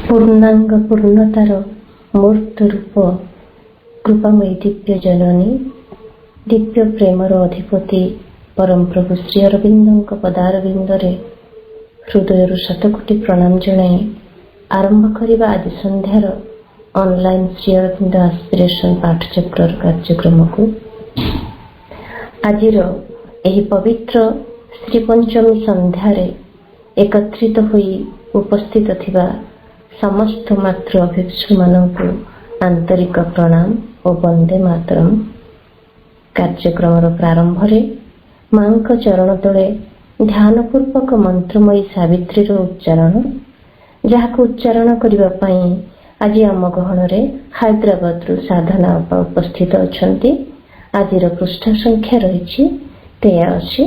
पूर्णांग पूर्णतार मूर्त रूप कृपामयी दिव्य जननी दिव्य प्रेमर अधिपति परम प्रभु श्री अरविंदों पदारविंदरे हृदय शतकोटी प्रणाम जनाई आरंभ करने आज संध्यार ऑनलाइन श्री अरविंद आस्पिरेशन पाठचक्र कार्यक्रम को आज पवित्र श्री पंचमी संध्यार एकत्रित होई उपस्थित थिबा समस्त मातृ अभिक्षु मानक आंतरिक प्रणाम और वंदे मातरम। कार्यक्रम प्रारंभ मां चरण तले ध्यानपूर्वक मंत्रमयी सावित्री उच्चारण जहाँ उच्चारण करने आज आम गहन हैदराबाद साधना उपस्थित अच्छा। आज पृष्ठ संख्या रही 83।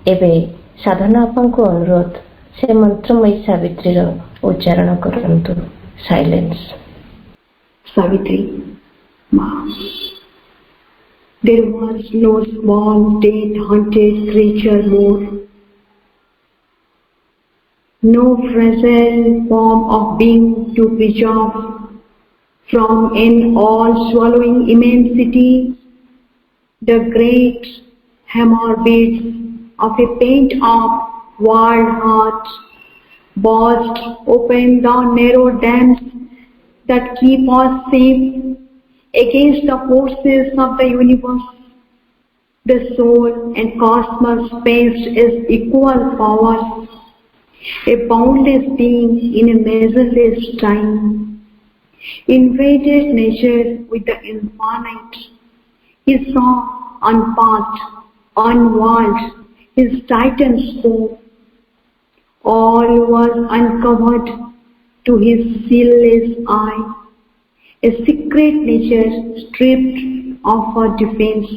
एवं साधना आपा को अनुरोध से मंत्रमयी सावित्री उच्चारण करंतु। Silence. Savitri, Ma. There was no small death-hunted creature more, no fragile form of being to preserve from an all-swallowing immensity the great hammer beats of a pent-up wild heart, burst open the narrow dams that keep us safe against the forces of the universe. The soul and cosmos spaced is equal power, a boundless being in a measureless time, invaded nature with the infinite. He saw unpacked, unwalled, his titan spoke. All was uncovered to his seerless eye, a secret nature stripped of her defense.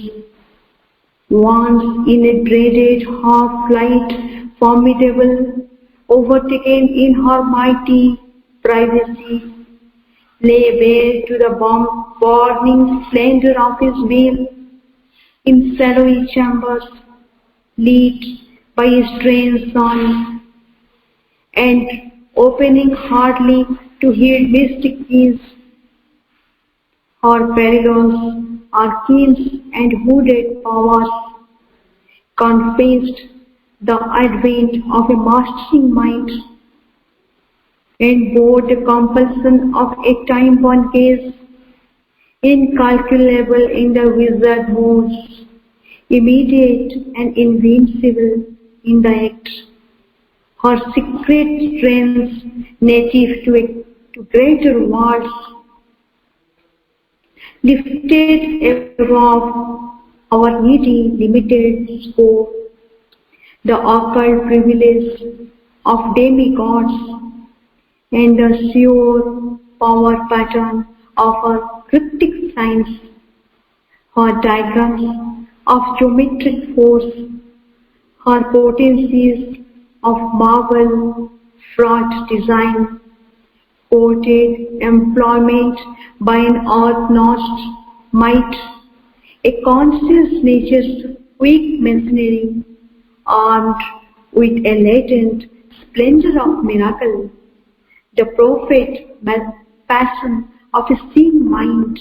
Once in a dreaded half-flight, formidable, overtaken in her mighty privacy, lay bare to the burning splendor of his will, in shadowy chambers, lit by a strange sun, and opening hardly to heed mystic keys. Her perilous arcanes and hooded powers confessed the advent of a mastering mind, and bore the compulsion of a time-bound gaze, incalculable in the wizard moods, immediate and invincible in the act. Her secret strength native to greater worlds, lifted above our needy limited scope, the occult privilege of demigods, and the sure power pattern of her cryptic signs, her diagrams of geometric force, her potencies of marble fraught design, courted employment by an earth-nosed might, a conscious nature's weak machinery, armed with a latent splendor of miracle, the prophet passion of a seeing mind,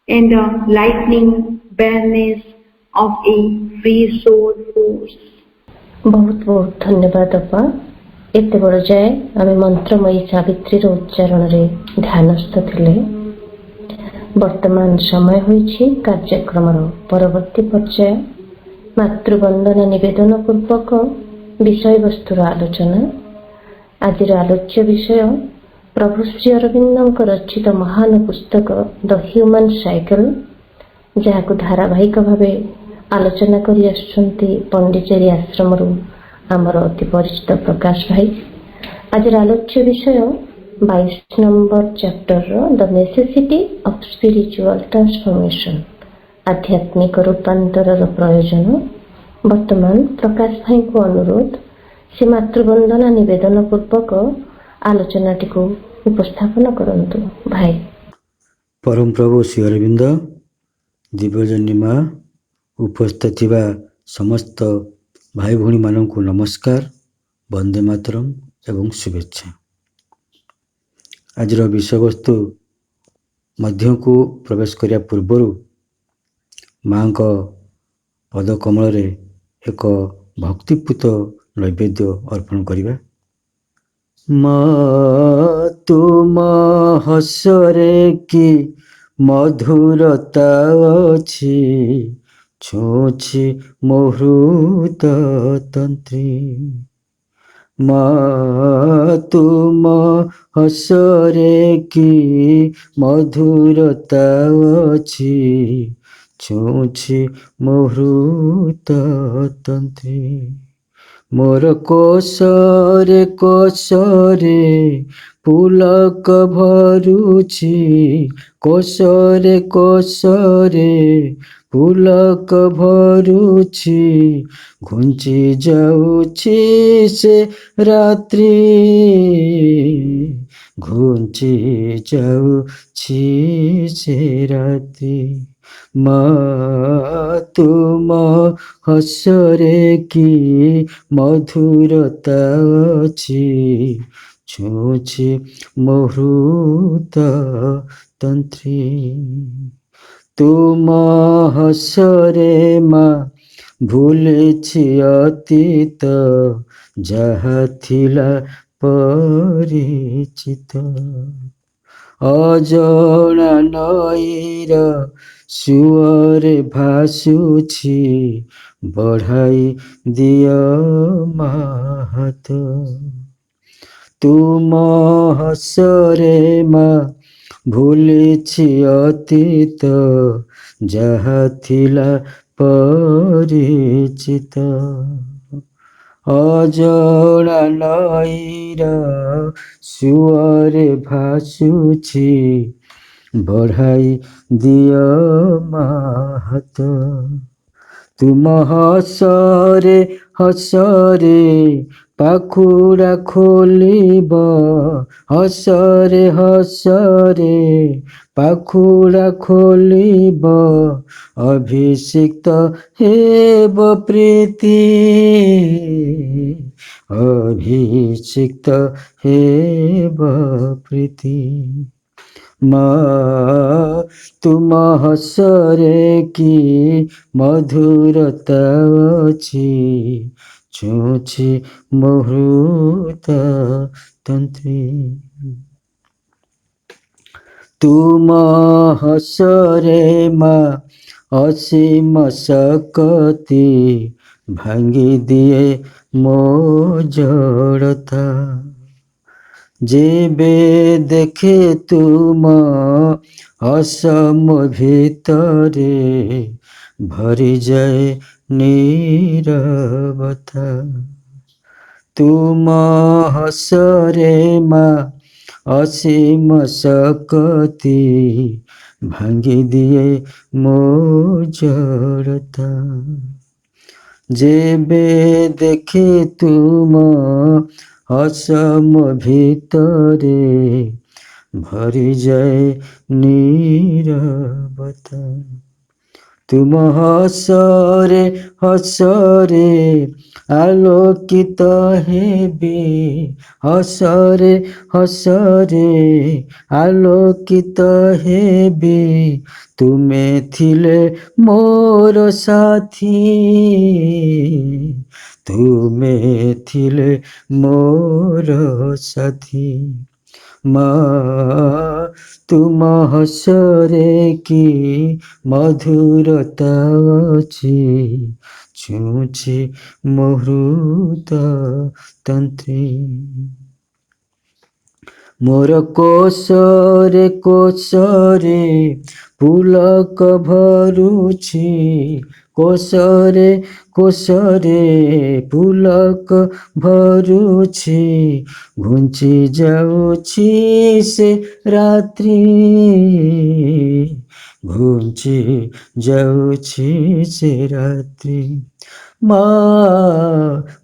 and the lightning bareness of a free soul force. बहुत बहुत धन्यवाद अपा। एत बड़ जाए आम मंत्रमयी सावित्री उच्चारण रे ध्यानस्थ थिले। वर्तमान समय होइछि कार्यक्रम परवर्ती पर्याय मातृवंदना निवेदन पूर्वक विषय वस्तुर आलोचना। आज आलोच्य विषय प्रभु श्री अरविंदों रचित महान पुस्तक द ह्यूमन साइकिल, जहां धारावाहिक भावे आलोचना करी आसुछंती पंडिचेरी आश्रम आमर अति परिचित प्रकाश भाई। आज आलोच्य विषय 22 number chapter the necessity of spiritual transformation, आध्यात्मिक रूपांतर प्रयोजन। वर्तमान प्रकाश भाई को अनुरोध से मातृवंदना निवेदन पूर्वक आलोचनाटी को उपस्थापन करंतु। भाई। परम प्रभु श्री अरविंद दिव्यजन्य माँ उपस्थित समस्त भाई भौणी माननकु नमस्कार, वंदे मातरम एवं शुभेच्छा। आजर विषय वस्तु मध्य को प्रवेश करिया पूर्वर माँ को पद कमल रे एक भक्तिपूत नैवेद्य अर्पण करिबा। माँ तुम हसरे कि मधुरता अछि, छुछि मो हृद तंत्री। माँ तुम हसरे कि मधुरता अछि, छुछि मो हृद तंत्री। मोर कोसरे कोसरे पुलक भरुछि, कोसरे कोसरे पुलक भरुछि, घुंची जाउछि से रात्रि, घुंची जाउछि से रात्रि। माँ तुम हसरे कि मधुरता अछि, छुछि मो हृद तंत्री। तुम हसरे माँ भूलिछि अतीत, जहा थिला परिचित। अजଣା नईर सुअरे भासुछि, बढ़ाई दिय माहात। तुम हसरे माँ भूलिछि अतीत, जहा थिला परिचित। अजଣା नईर सुअरे भासुछि, बढ़ाई दिय माहात। तुम हसरे हसरे पाखुड़ा खोलिब, हसरे हसरे पाखुड़ा खोलिब, अभिषिक्त हेब प्रीति, अभिषिक्त हेब प्रीति। माँ तुम हसरे कि मधुरता अछि, छुछि मो हृद तंत्री। तुम हसरे माँ असीम शक्ति, भांगी दिए मो जड़ता। जेबे देखे तुम असम भीतरे, भरी जाए नीरवता। तुम हसरे माँ असीम शक्ति, भांगी दिए मो जड़ता। जेबे देखे तुम असम भीतरे, भरी जाए नीरवता। तुम हसरे हसरे आलोकित हेबे, हसरे हसरे आलोकित हेबे, तुमे थिले मोर साथी, तुमे थिले मोर साथी। माँ तुम हसरे कि मधुरता अछि, छुछि मो हृद तंत्री। मोर कोसरे कोसरे पुलक भरुछि, कोसरे कोसरे पुलक भरुछि, घुंची जाउछि से रात्रि, घुंची जाउछि से रात्रि। ମା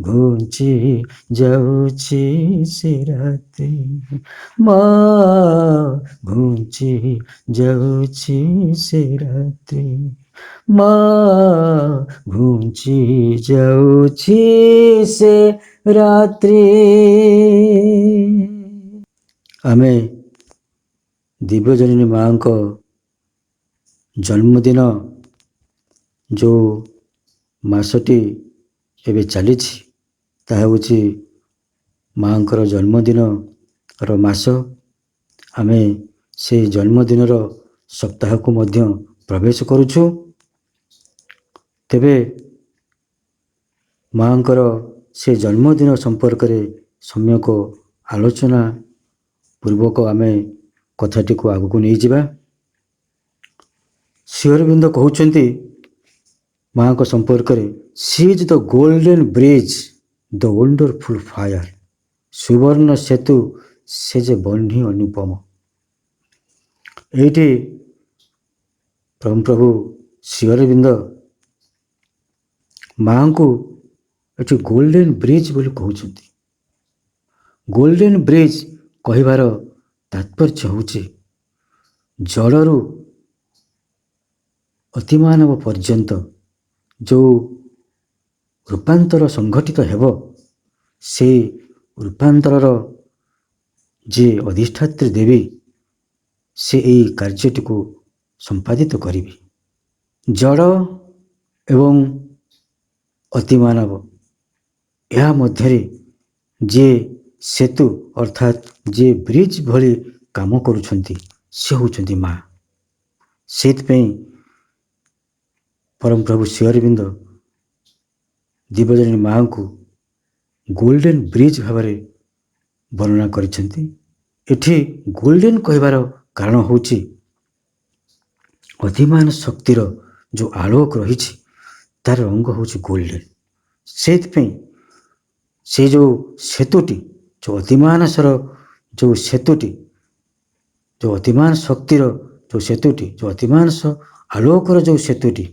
ଘୁଞ୍ଚି ଯାଉଛି ସେ ରାତ୍ରି, ମା ଘୁଞ୍ଚି ଯାଉଛି ସେ ରାତ୍ରି, ମା ଘୁଞ୍ଚି ଯାଉଛି ସେ ରାତ୍ରି। ଆମେ ଦିବ୍ୟଜନନୀ ମାଙ୍କ ଜନ୍ମଦିନ ଯେଉଁ ମାସଟି ଏବେ ଚାଲିଛି ତାହା ହେଉଛି ମାଙ୍କର ଜନ୍ମଦିନର ମାସ। ଆମେ ସେ ଜନ୍ମଦିନର ସପ୍ତାହକୁ ମଧ୍ୟ ପ୍ରବେଶ କରୁଛୁ। ତେବେ ମାଙ୍କର ସେ ଜନ୍ମଦିନ ସମ୍ପର୍କରେ ସମ୍ୟକ ଆଲୋଚନା ପୂର୍ବକ ଆମେ କଥାଟିକୁ ଆଗକୁ ନେଇଯିବା। ଶ୍ରୀ ଅରବିନ୍ଦ କହୁଛନ୍ତି ମାଙ୍କ ସମ୍ପର୍କରେ, she is the golden bridge, the wonderful fire, ସୁବର୍ଣ୍ଣ ସେତୁ ସେ ଯେ ବହ୍ନି ଅନୁପମ। ଏଇଠି ପ୍ରଭୁ ଶ୍ରୀ ଅରବିନ୍ଦ ମାଙ୍କୁ ଏଠି ଗୋଲ୍ଡେନ ବ୍ରିଜ ବୋଲି କହୁଛନ୍ତି। ଗୋଲ୍ଡେନ ବ୍ରିଜ କହିବାର ତାତ୍ପର୍ଯ୍ୟ ହେଉଛି ଜଳରୁ ଅତିମାନବ ପର୍ଯ୍ୟନ୍ତ ଯେଉଁ ରୂପାନ୍ତର ସଂଘଟିତ ହେବ, ସେଇ ରୂପାନ୍ତରର ଯେ ଅଧିଷ୍ଠାତ୍ରୀ ଦେବୀ ସେ ଏହି କାର୍ଯ୍ୟଟିକୁ ସମ୍ପାଦିତ କରିବେ। ଜଳ ଏବଂ ଅତିମାନବ ଏହା ମଧ୍ୟରେ ଯିଏ ସେତୁ ଅର୍ଥାତ୍ ଯିଏ ବ୍ରିଜ ଭଳି କାମ କରୁଛନ୍ତି ସେ ହେଉଛନ୍ତି ମା। ସେଇଥିପାଇଁ ପରମ ପ୍ରଭୁ ଶ୍ରୀ ଅରବିନ୍ଦ ଦିବ୍ୟଜନନୀ ମାଙ୍କୁ ଗୋଲ୍ଡେନ ବ୍ରିଜ ଭାବରେ ବର୍ଣ୍ଣନା କରିଛନ୍ତି। ଏଠି ଗୋଲ୍ଡେନ କହିବାର କାରଣ ହେଉଛି ଅଧିମାନ ଶକ୍ତିର ଯେଉଁ ଆଲୋକ ରହିଛି ତାର ରଙ୍ଗ ହେଉଛି ଗୋଲ୍ଡେନ। ସେଇଥିପାଇଁ ସେ ଯେଉଁ ସେତୁଟି, ଯେଉଁ ଅଧିମାନସର ଯେଉଁ ସେତୁଟି, ଯେଉଁ ଅଧିମାନ ଶକ୍ତିର ଯେଉଁ ସେତୁଟି, ଯେଉଁ ଅଧିମାନସ ଆଲୋକର ଯେଉଁ ସେତୁଟି,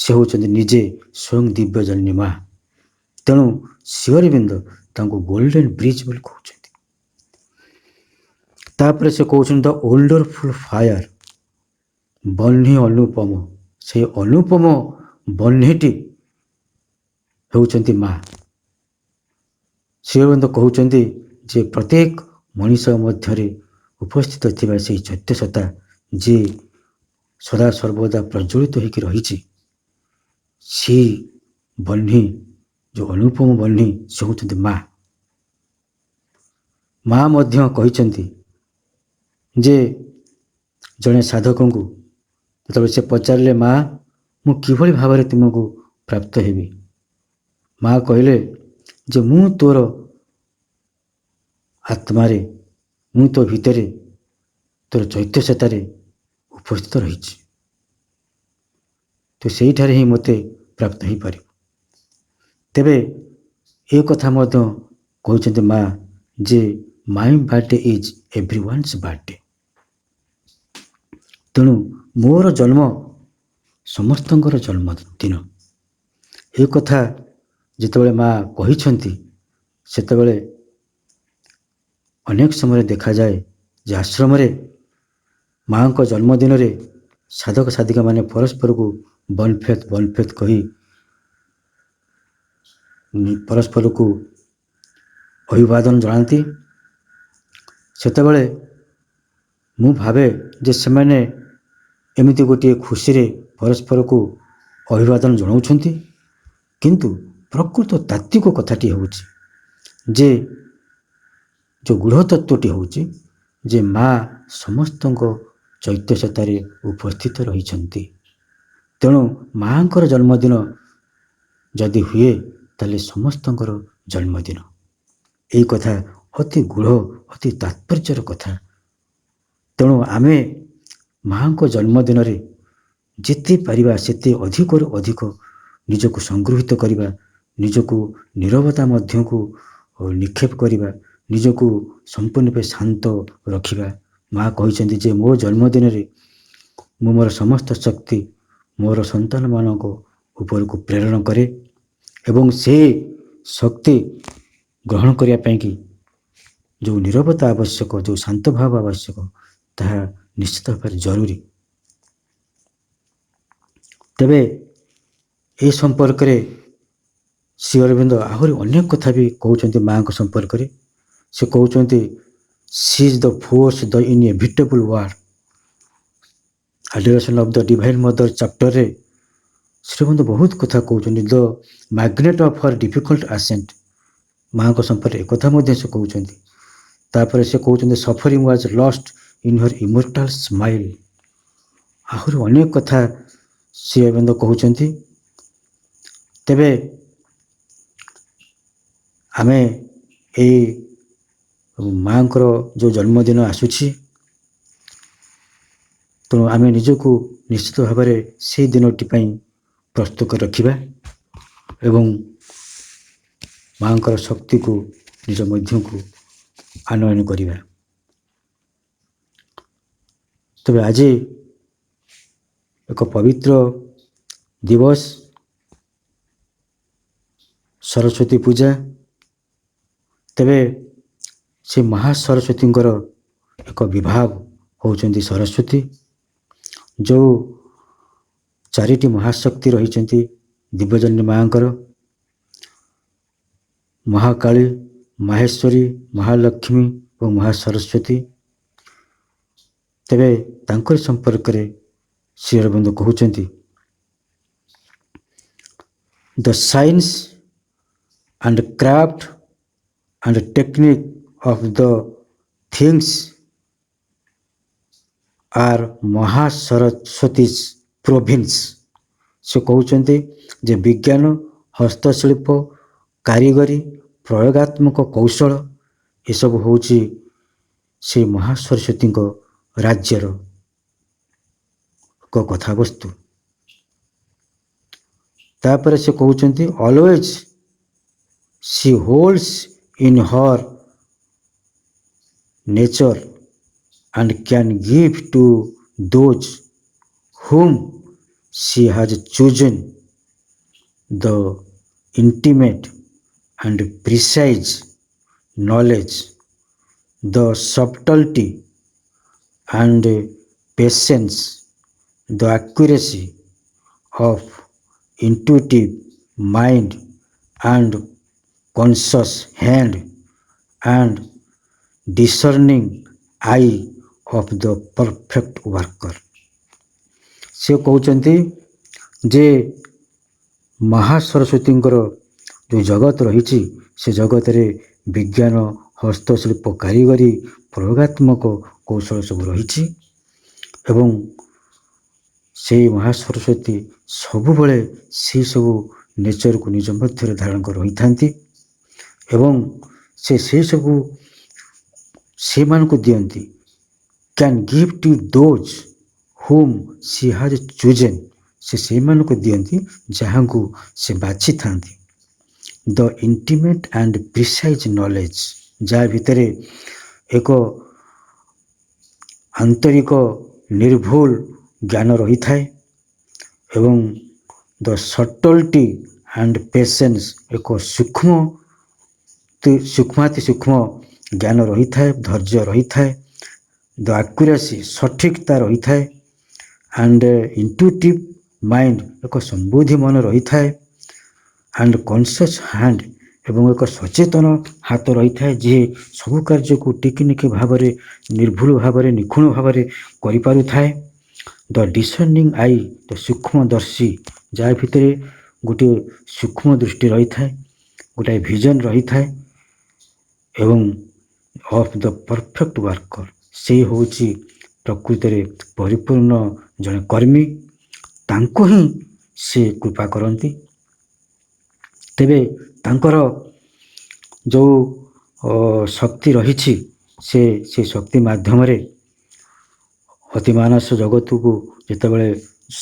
ସେ ହେଉଛନ୍ତି ନିଜେ ସ୍ୱୟଂ ଦିବ୍ୟଜନନୀ ମା। ତେଣୁ ଶ୍ରୀ ଅରବିନ୍ଦ ତାଙ୍କୁ ଗୋଲ୍ଡେନ ବ୍ରିଜ ବୋଲି କହୁଛନ୍ତି। ତାପରେ ସେ କହୁଛନ୍ତି ଦ ୱଣ୍ଡରଫୁଲ ଫାୟାର, ବହ୍ନି ଅନୁପମ। ସେଇ ଅନୁପମ ବହ୍ନିଟି ହେଉଛନ୍ତି ମା। ଶ୍ରୀ ଅରବିନ୍ଦ କହୁଛନ୍ତି ଯେ ପ୍ରତ୍ୟେକ ମଣିଷ ମଧ୍ୟରେ ଉପସ୍ଥିତ ଥିବା ସେଇ ଚୈତ୍ୟସତ୍ତା ଯିଏ ସଦା ସର୍ବଦା ପ୍ରଜ୍ୱଳିତ ହୋଇକି ରହିଛି, ସେଇ ବହ୍ନି ଯେଉଁ ଅନୁପମ ବହ୍ନି ସେ ହେଉଛନ୍ତି ମା। ମା ମଧ୍ୟ କହିଛନ୍ତି ଯେ ଜଣେ ସାଧକଙ୍କୁ ଯେତେବେଳେ ସେ ପଚାରିଲେ, ମା ମୁଁ କିଭଳି ଭାବରେ ତୁମକୁ ପ୍ରାପ୍ତ ହେବି? ମା କହିଲେ ଯେ ମୁଁ ତୋର ଆତ୍ମାରେ, ମୁଁ ତୋ ଭିତରେ, ତୋର ଚୈତ୍ୟସତ୍ତାରେ ଉପସ୍ଥିତ ରହିଛି। ତୁ ସେଇଠାରେ ହିଁ ମୋତେ ପ୍ରାପ୍ତ ହେଇପାରିବୁ। ତେବେ ଏ କଥା ମଧ୍ୟ କହିଛନ୍ତି ମା ଯେ ମାଇ ବାର୍ଥଡେ ଇଜ୍ ଏଭ୍ରିୱାନ୍ସ ବାର୍ଥଡେ। ତେଣୁ ମୋର ଜନ୍ମ ସମସ୍ତଙ୍କର ଜନ୍ମଦିନ। ଏ କଥା ଯେତେବେଳେ ମା କହିଛନ୍ତି ସେତେବେଳେ ଅନେକ ସମୟରେ ଦେଖାଯାଏ ଯେ ଆଶ୍ରମରେ ମାଙ୍କ ଜନ୍ମଦିନରେ ସାଧକ ସାଧିକାମାନେ ପରସ୍ପରକୁ ବନଫେତ କହି ପରସ୍ପରକୁ ଅଭିବାଦନ ଜଣାନ୍ତି। ସେତେବେଳେ ମୁଁ ଭାବେ ଯେ ସେମାନେ ଏମିତି ଗୋଟିଏ ଖୁସିରେ ପରସ୍ପରକୁ ଅଭିବାଦନ ଜଣାଉଛନ୍ତି, କିନ୍ତୁ ପ୍ରକୃତ ତାତ୍ତ୍ୱିକ କଥାଟି ହେଉଛି ଯେ ଯେଉଁ ଗୂଢ଼ ତତ୍ତ୍ୱଟି ହେଉଛି ଯେ ମା ସମସ୍ତଙ୍କ ଚୈତ୍ୟସତ୍ତାରେ ଉପସ୍ଥିତ ରହିଛନ୍ତି। ତେଣୁ ମାଙ୍କର ଜନ୍ମଦିନ ଯଦି ହୁଏ ତାହେଲେ ସମସ୍ତଙ୍କର ଜନ୍ମଦିନ। ଏଇ କଥା ଅତି ଗୂଢ଼, ଅତି ତାତ୍ପର୍ଯ୍ୟର କଥା। ତେଣୁ ଆମେ ମାଙ୍କ ଜନ୍ମଦିନରେ ଯେତେ ପାରିବା ସେତେ ଅଧିକରୁ ଅଧିକ ନିଜକୁ ସଂଗୃହୀତ କରିବା, ନିଜକୁ ନୀରବତା ମଧ୍ୟକୁ ନିକ୍ଷେପ କରିବା, ନିଜକୁ ସମ୍ପୂର୍ଣ୍ଣ ରୂପେ ଶାନ୍ତ ରଖିବା। ମା କହିଛନ୍ତି ଯେ ମୋ ଜନ୍ମଦିନରେ ମୁଁ ମୋର ସମସ୍ତ ଶକ୍ତି ମୋର ସନ୍ତାନମାନଙ୍କ ଉପରକୁ ପ୍ରେରଣ କରେ। ଏବଂ ସେ ଶକ୍ତି ଗ୍ରହଣ କରିବା ପାଇଁକି ଯେଉଁ ନିରବତା ଆବଶ୍ୟକ, ଯେଉଁ ଶାନ୍ତ ଭାବ ଆବଶ୍ୟକ, ତାହା ନିଶ୍ଚିତ ଭାବରେ ଜରୁରୀ। ତେବେ ଏ ସମ୍ପର୍କରେ ଶ୍ରୀ ଅରବିନ୍ଦ ଆହୁରି ଅନେକ କଥା ବି କହୁଛନ୍ତି ମାଙ୍କ ସମ୍ପର୍କରେ। ସେ କହୁଛନ୍ତି C is the force the ଇନଏଭିଟେବଲ୍ ward. ଆଡୋରେସନ୍ of the divine ମଦର ଚାପ୍ଟରରେ ଶ୍ରୀଅରବିନ୍ଦ ବହୁତ କଥା କହୁଛନ୍ତି। ଦ ମ୍ୟାଗ୍ନେଟ୍ ଅଫ୍ ହର୍ ଡିଫିକଲ୍ଟ ଆସେଣ୍ଟ, ମାଙ୍କ ସମ୍ପର୍କରେ ଏକଥା ମଧ୍ୟ ସେ କହୁଛନ୍ତି। ତାପରେ ସେ କହୁଛନ୍ତି suffering was lost in Har ଇମୋର୍ଟାଲ smile. ଆହୁରି ଅନେକ କଥା ଶ୍ରୀ ଅରବିନ୍ଦ କହୁଛନ୍ତି। ତେବେ ଆମେ ଏଇ ମାଙ୍କର ଯେଉଁ ଜନ୍ମଦିନ ଆସୁଛି, ତେଣୁ ଆମେ ନିଜକୁ ନିଶ୍ଚିତ ଭାବରେ ସେଇ ଦିନଟି ପାଇଁ ପ୍ରସ୍ତୁତ ରଖିବା ଏବଂ ମାଙ୍କର ଶକ୍ତିକୁ ନିଜ ମଧ୍ୟକୁ ଆନୟନ କରିବା। ତେବେ ଆଜି ଏକ ପବିତ୍ର ଦିବସ, ସରସ୍ୱତୀ ପୂଜା। ତେବେ ସେ ମହାସରସ୍ୱତୀଙ୍କର ଏକ ବିଭାଗ ହେଉଛନ୍ତି ସରସ୍ୱତୀ। ଯେଉଁ ଚାରିଟି ମହାଶକ୍ତି ରହିଛନ୍ତି ଦିବ୍ୟଜନନୀ ମାଙ୍କର, ମହାକାଳୀ, ମାହେଶ୍ୱରୀ, ମହାଲକ୍ଷ୍ମୀ ଏବଂ ମହାସରସ୍ୱତୀ। ତେବେ ତାଙ୍କରି ସମ୍ପର୍କରେ ଶ୍ରୀ ଅରବିନ୍ଦ କହୁଛନ୍ତି the science and craft and technique of the things are Mahasaraswati's province। ସେ କହୁଛନ୍ତି ଯେ ବିଜ୍ଞାନ, ହସ୍ତଶିଳ୍ପ, କାରିଗରୀ, ପ୍ରୟୋଗାତ୍ମକ କୌଶଳ ଏସବୁ ହେଉଛି ସେ ମହାସରସ୍ୱତୀଙ୍କ ରାଜ୍ୟର ଏକ କଥାବସ୍ତୁ। ତାପରେ ସେ କହୁଛନ୍ତି always she holds in her nature and can give to those whom she has chosen the intimate and precise knowledge, the subtlety and patience, the accuracy of intuitive mind and conscious hand and discerning eye of the perfect worker। ସେ କହୁଛନ୍ତି ଯେ ମହାସରସ୍ୱତୀଙ୍କର ଯେଉଁ ଜଗତ ରହିଛି, ସେ ଜଗତରେ ବିଜ୍ଞାନ, ହସ୍ତଶିଳ୍ପ, କାରିଗରୀ, ପ୍ରୟୋଗାତ୍ମକ କୌଶଳ ସବୁ ରହିଛି ଏବଂ ସେଇ ମହାସରସ୍ୱତୀ ସବୁବେଳେ ସେଇ ସବୁ ନେଚରକୁ ନିଜ ମଧ୍ୟରେ ଧାରଣ କରି ରହିଥାନ୍ତି ଏବଂ ସେ ସେଇ ସବୁ ସେମାନଙ୍କୁ ଦିଅନ୍ତି। Can give to those whom she has chosen, ସେ ସେଇମାନଙ୍କୁ ଦିଅନ୍ତି ଯାହାଙ୍କୁ ସେ ବାଛିଥାନ୍ତି। The intimate and precise knowledge, ଯାହା ଭିତରେ ଏକ ଆନ୍ତରିକ ନିର୍ଭୁଲ ଜ୍ଞାନ ରହିଥାଏ ଏବଂ ଦ ସଟଲଟି ଆଣ୍ଡ ପେସେନ୍ସ, ଏକ ସୂକ୍ଷ୍ମାତି ସୂକ୍ଷ୍ମ ଜ୍ଞାନ ରହିଥାଏ, ଧୈର୍ଯ୍ୟ ରହିଥାଏ। ଦ ଆକ୍ୟୁରେସି, ସଠିକତା ରହିଥାଏ। ଆଣ୍ଡ ଇଣ୍ଟୁଟିଭ୍ ମାଇଣ୍ଡ, ଏକ ସମ୍ବୁଦ୍ଧି ମନ ରହିଥାଏ। ଆଣ୍ଡ କନସିୟସ୍ ହ୍ୟାଣ୍ଡ, ଏବଂ ଏକ ସଚେତନ ହାତ ରହିଥାଏ ଯିଏ ସବୁ କାର୍ଯ୍ୟକୁ ଟିକିନିଖି ଭାବରେ, ନିର୍ଭୁଲ ଭାବରେ, ନିଖୁଣ ଭାବରେ କରିପାରୁଥାଏ। ଦ ଡିସର୍ଣ୍ଣିଂ ଆଇ, ଦ ସୂକ୍ଷ୍ମଦର୍ଶୀ, ଯାହା ଭିତରେ ଗୋଟିଏ ସୂକ୍ଷ୍ମ ଦୃଷ୍ଟି ରହିଥାଏ, ଗୋଟାଏ ଭିଜନ ରହିଥାଏ ଏବଂ ଅଫ୍ ଦ ପରଫେକ୍ଟ ୱାର୍କର, ସେଇ ହେଉଛି ପ୍ରକୃତରେ ପରିପୂର୍ଣ୍ଣ ଜଣେ କର୍ମୀ, ତାଙ୍କୁ ହିଁ ସେ କୃପା କରନ୍ତି। ତେବେ ତାଙ୍କର ଯେଉଁ ଶକ୍ତି ରହିଛି, ସେ ଶକ୍ତି ମାଧ୍ୟମରେ ଅତିମାନସ ଜଗତକୁ ଯେତେବେଳେ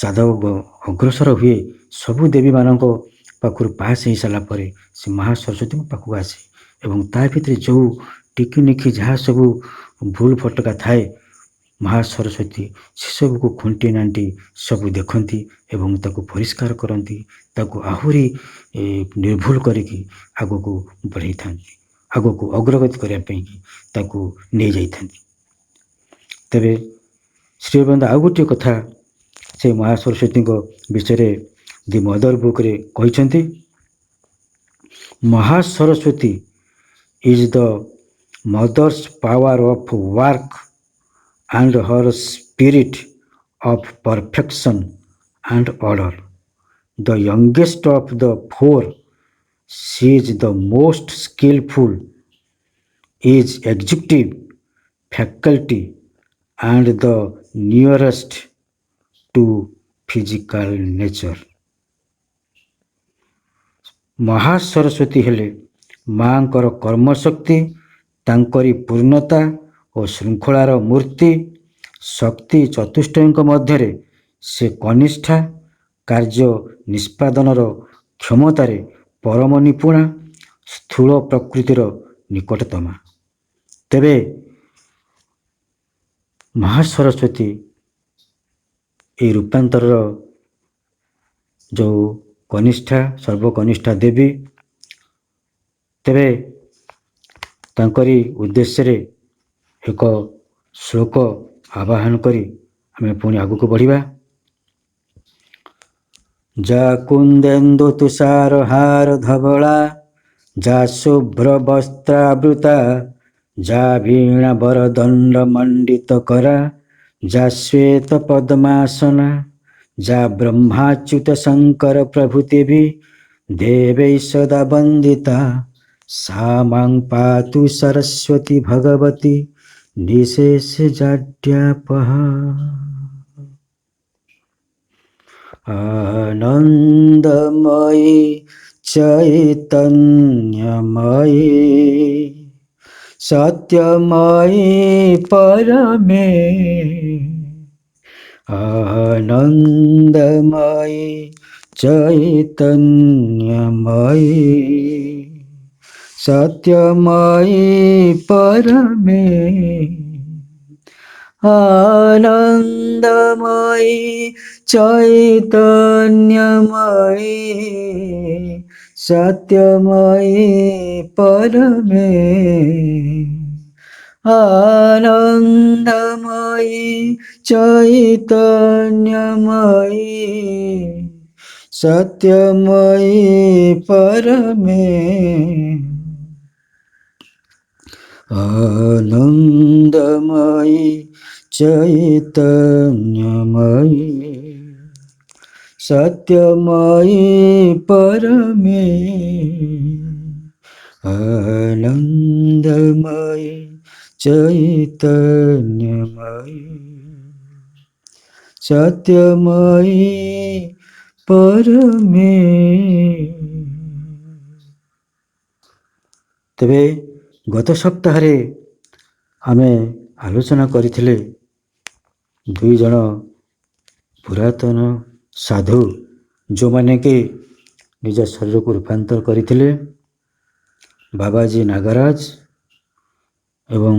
ସାଧବ ଅଗ୍ରସର ହୁଏ, ସବୁ ଦେବୀମାନଙ୍କ ପାଖରୁ ପାସ୍ ହେଇସାରିଲା ପରେ ସେ ମହାସରସ୍ୱତୀଙ୍କ ପାଖକୁ ଆସେ ଏବଂ ତା ଭିତରେ ଯେଉଁ ଟିକିନିଖି ଯାହା ସବୁ ଭୁଲ ଫଟକା ଥାଏ ମା ସରସ୍ୱତୀ ସେସବୁକୁ ଖୁଣ୍ଟି ନାଣ୍ଟି ସବୁ ଦେଖନ୍ତି ଏବଂ ତାକୁ ପରିଷ୍କାର କରନ୍ତି, ତାକୁ ଆହୁରି ନିର୍ଭୁଲ କରିକି ଆଗକୁ ବଢ଼େଇଥାନ୍ତି, ଆଗକୁ ଅଗ୍ରଗତି କରିବା ପାଇଁ ତାକୁ ନେଇଯାଇଥାନ୍ତି। ତେବେ ଶ୍ରୀ ଅରବିନ୍ଦ ଆଉ ଗୋଟିଏ କଥା ସେ ମା ସରସ୍ୱତୀଙ୍କ ବିଷୟରେ ଦି ମଦର ବୁକ୍ରେ କହିଛନ୍ତି, Maha Saraswati is the mother's power of work and her spirit of perfection and order. The youngest of the four, she is the most skillful, is executive faculty and the nearest to physical nature. ମହା ସରସ୍ୱତୀ ହେଲେ ମାଙ୍କର କର୍ମଶକ୍ତି, ତାଙ୍କରି ପୂର୍ଣ୍ଣତା ଓ ଶୃଙ୍ଖଳାର ମୂର୍ତ୍ତି। ଶକ୍ତି ଚତୁଷ୍ଟୟଙ୍କ ମଧ୍ୟରେ ସେ କନିଷ୍ଠା, କାର୍ଯ୍ୟ ନିଷ୍ପାଦନର କ୍ଷମତାରେ ପରମ ନିପୁଣା, ସ୍ଥୂଳ ପ୍ରକୃତିର ନିକଟତମା। ତେବେ ମହା ସରସ୍ୱତୀ ଏହି ରୂପାନ୍ତରର ଯେଉଁ କନିଷ୍ଠା, ସର୍ବକନିଷ୍ଠା ଦେବୀ, ତେବେ ତାଙ୍କରି ଉଦ୍ଦେଶ୍ୟରେ ଏକ ଶ୍ଲୋକ ଆବାହନ କରି ଆମେ ପୁଣି ଆଗକୁ ବଢ଼ିବା। ଯା କୁନ୍ଦେନ୍ଦୁ ତୁଷାର ହାର ଧବଳା, ଯା ଶୁଭ୍ର ବସ୍ତ୍ରାବୃତା, ଯା ବୀଣା ବରଦଣ୍ଡ ମଣ୍ଡିତ କରା, ଯା ଶ୍ଵେତ ପଦ୍ମାସନା, ଯା ବ୍ରହ୍ମାଚ୍ୟୁତ ଶଙ୍କର ପ୍ରଭୃତିଭି ଦେବୈ ସଦା ବନ୍ଦିତା, सा मां पातु सरस्वती भगवती निशेषजाड्यापः। आनन्दमयी चैतन्यमयी सत्यमयी परमे, आनन्दमयी चैतन्यमयी सत्यमयी परमे, आनन्दमयी चैतन्यमयी सत्यमयी परमे, आनन्दमयी चैतन्यमयी सत्यमयी परमे, आनन्दमयी चैतन्यमयी सत्यमयी परमे, आनन्दमयी चैतन्यमयी सत्यमयी परमे। ତେବେ ଗତ ସପ୍ତାହରେ ଆମେ ଆଲୋଚନା କରିଥିଲେ ଦୁଇ ଜଣ ପୁରାତନ ସାଧୁ ଯେଉଁମାନେ କି ନିଜ ଶରୀରକୁ ରୂପାନ୍ତର କରିଥିଲେ, ବାବାଜୀ ନାଗରାଜ ଏବଂ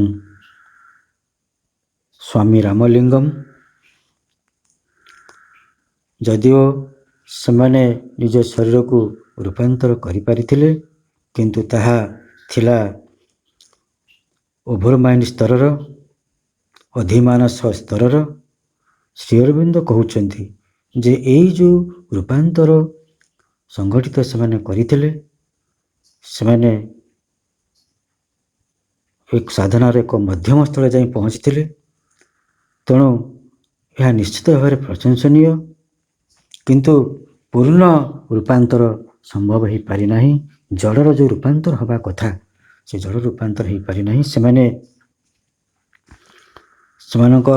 ସ୍ୱାମୀ ରାମଲିଙ୍ଗମ। ଯଦିଓ ସେମାନେ ନିଜ ଶରୀରକୁ ରୂପାନ୍ତର କରିପାରିଥିଲେ, କିନ୍ତୁ ତାହା ଥିଲା ଓଭର ମାଇଣ୍ଡ ସ୍ତରର, ଅଧିମାନସ ସ୍ତରର। ଶ୍ରୀ ଅରବିନ୍ଦ କହୁଛନ୍ତି ଯେ ଏଇ ଯେଉଁ ରୂପାନ୍ତର ସଂଗଠିତ ସେମାନେ କରିଥିଲେ, ସେମାନେ ଏକ ସାଧନାର ଏକ ମଧ୍ୟମ ସ୍ଥଳରେ ଯାଇ ପହଞ୍ଚିଥିଲେ। ତେଣୁ ଏହା ନିଶ୍ଚିତ ଭାବରେ ପ୍ରଶଂସନୀୟ, କିନ୍ତୁ ପୂର୍ଣ୍ଣ ରୂପାନ୍ତର ସମ୍ଭବ ହୋଇପାରିନାହିଁ। ଜଡ଼ର ଯେଉଁ ରୂପାନ୍ତର ହେବା କଥା, ସେ ଜଡ଼ ରୂପାନ୍ତର ହୋଇପାରିନାହିଁ। ସେମାନେ ସେମାନଙ୍କ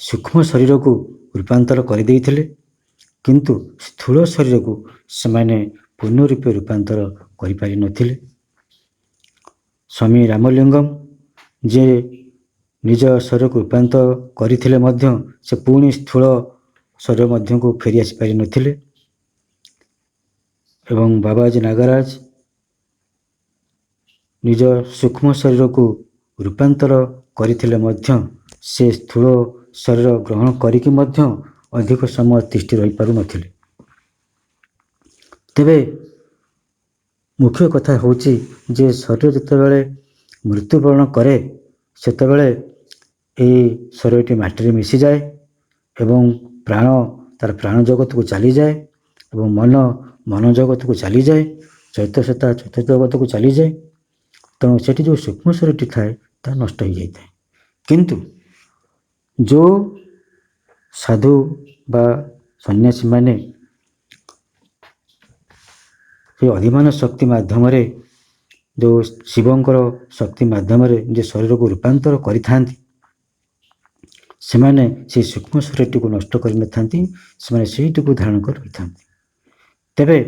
ସୂକ୍ଷ୍ମ ଶରୀରକୁ ରୂପାନ୍ତର କରିଦେଇଥିଲେ, କିନ୍ତୁ ସ୍ଥୂଳ ଶରୀରକୁ ସେମାନେ ପୂର୍ଣ୍ଣ ରୂପେ ରୂପାନ୍ତର କରିପାରିନଥିଲେ। ସ୍ୱାମୀ ରାମଲିଙ୍ଗମ ଯିଏ ନିଜ ଶରୀରକୁ ରୂପାନ୍ତର କରିଥିଲେ ମଧ୍ୟ ସେ ପୁଣି ସ୍ଥୂଳ ଶରୀର ମଧ୍ୟକୁ ଫେରି ଆସିପାରିନଥିଲେ, ଏବଂ ବାବାଜୀ ନାଗରାଜ ନିଜ ସୂକ୍ଷ୍ମ ଶରୀରକୁ ରୂପାନ୍ତର କରିଥିଲେ ମଧ୍ୟ ସେ ସ୍ଥୂଳ ଶରୀର ଗ୍ରହଣ କରିକି ମଧ୍ୟ ଅଧିକ ସମୟ ତିଷ୍ଠି ରହିପାରୁନଥିଲେ। ତେବେ ମୁଖ୍ୟ କଥା ହେଉଛି ଯେ ଶରୀର ଯେତେବେଳେ ମୃତ୍ୟୁବରଣ କରେ ସେତେବେଳେ ଏହି ଶରୀରଟି ମାଟିରେ ମିଶିଯାଏ ଏବଂ ପ୍ରାଣ ତାର ପ୍ରାଣ ଜଗତକୁ ଚାଲିଯାଏ ଏବଂ ମନ ଜଗତକୁ ଚାଲିଯାଏ, ଚୈତନ୍ୟତା ଚୈତନ୍ୟ ଜଗତକୁ ଚାଲିଯାଏ। ତେଣୁ ସେଠି ଯେଉଁ ସୂକ୍ଷ୍ମ ଶରୀରଟି ଥାଏ ତାହା ନଷ୍ଟ ହୋଇଯାଇଥାଏ। କିନ୍ତୁ ଯେଉଁ ସାଧୁ ବା ସନ୍ନ୍ୟାସୀମାନେ ସେ ଅଧିମାନ ଶକ୍ତି ମାଧ୍ୟମରେ ଯେଉଁ ଶିବଙ୍କର ଶକ୍ତି ମାଧ୍ୟମରେ ଯେ ଶରୀରକୁ ରୂପାନ୍ତର କରିଥାନ୍ତି, ସେମାନେ ସେହି ସୂକ୍ଷ୍ମ ଶରୀରଟିକୁ ନଷ୍ଟ କରିନଥାନ୍ତି, ସେମାନେ ସେଇଟିକୁ ଧାରଣ କରି ରହିଥାନ୍ତି। ତେବେ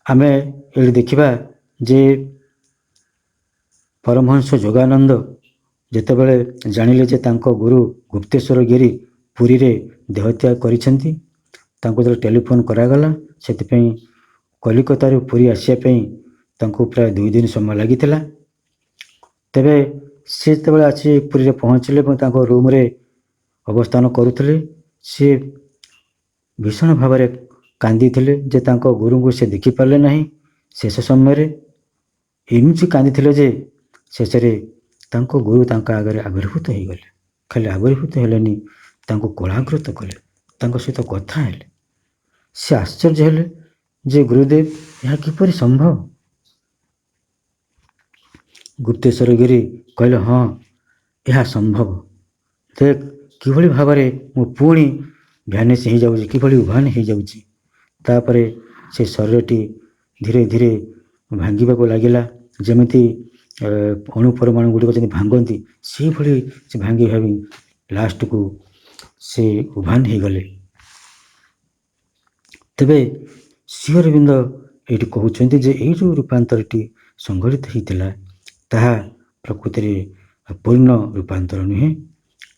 ଆମେ ଏଠି ଦେଖିବା ଯେ ପରମହଂସ ଯୋଗାନନ୍ଦ ଯେତେବେଳେ ଜାଣିଲେ ଯେ ତାଙ୍କ ଗୁରୁ ଗୁପ୍ତେଶ୍ୱର ଗିରି ପୁରୀରେ ଦେହତ୍ୟାଗ କରିଛନ୍ତି, ତାଙ୍କୁ ଯେତେବେଳେ ଟେଲିଫୋନ କରାଗଲା, ସେଥିପାଇଁ କଲିକତାରୁ ପୁରୀ ଆସିବା ପାଇଁ ତାଙ୍କୁ ପ୍ରାୟ 2 ଦିନ ସମୟ ଲାଗିଥିଲା। ତେବେ ସେ ଯେତେବେଳେ ଆସି ପୁରୀରେ ପହଞ୍ଚିଲେ ଏବଂ ତାଙ୍କ ରୁମ୍ରେ ଅବସ୍ଥାନ କରୁଥିଲେ, ସେ ଭୀଷଣ ଭାବରେ କାନ୍ଦିଥିଲେ ଯେ ତାଙ୍କ ଗୁରୁଙ୍କୁ ସେ ଦେଖିପାରିଲେ ନାହିଁ। ଶେଷ ସମୟରେ ଏମିତି କାନ୍ଦିଥିଲେ ଯେ ଶେଷରେ ତାଙ୍କ ଗୁରୁ ତାଙ୍କ ଆଗରେ ଆବିର୍ଭୂତ ହୋଇଗଲେ। ଖାଲି ଆବିର୍ଭୂତ ହେଲେନି, ତାଙ୍କୁ କୋଳାଗ୍ରତ କଲେ, ତାଙ୍କ ସହିତ କଥା ହେଲେ। ସେ ଆଶ୍ଚର୍ଯ୍ୟ ହେଲେ ଯେ ଗୁରୁଦେବ ଏହା କିପରି ସମ୍ଭବ? ଗୁପ୍ତେଶ୍ୱର ଗିରି କହିଲେ, ହଁ ଏହା ସମ୍ଭବ। ଦେଖ କିଭଳି ଭାବରେ ମୁଁ ପୁଣି ଭ୍ୟାନିସ୍ ହେଇଯାଉଛି, କିଭଳି ଉଭାନ ହେଇଯାଉଛି। ତାପରେ ସେ ଶରୀରଟି ଧୀରେ ଧୀରେ ଭାଙ୍ଗିବାକୁ ଲାଗିଲା, ଯେମିତି ଅଣୁ ପରମାଣୁ ଗୁଡ଼ିକ ଯେମିତି ଭାଙ୍ଗନ୍ତି ସେଇଭଳି ସେ ଭାଙ୍ଗି ଭାଙ୍ଗି ଲାଷ୍ଟକୁ ସେ ଉଭାନ ହେଇଗଲେ। ତେବେ ଶ୍ରୀ ଅରବିନ୍ଦ ଏଇଠି କହୁଛନ୍ତି ଯେ ଏଇ ଯେଉଁ ରୂପାନ୍ତରଟି ସଂଘଟିତ ହେଇଥିଲା ତାହା ପ୍ରକୃତିରେ ପୂର୍ଣ୍ଣ ରୂପାନ୍ତର ନୁହେଁ।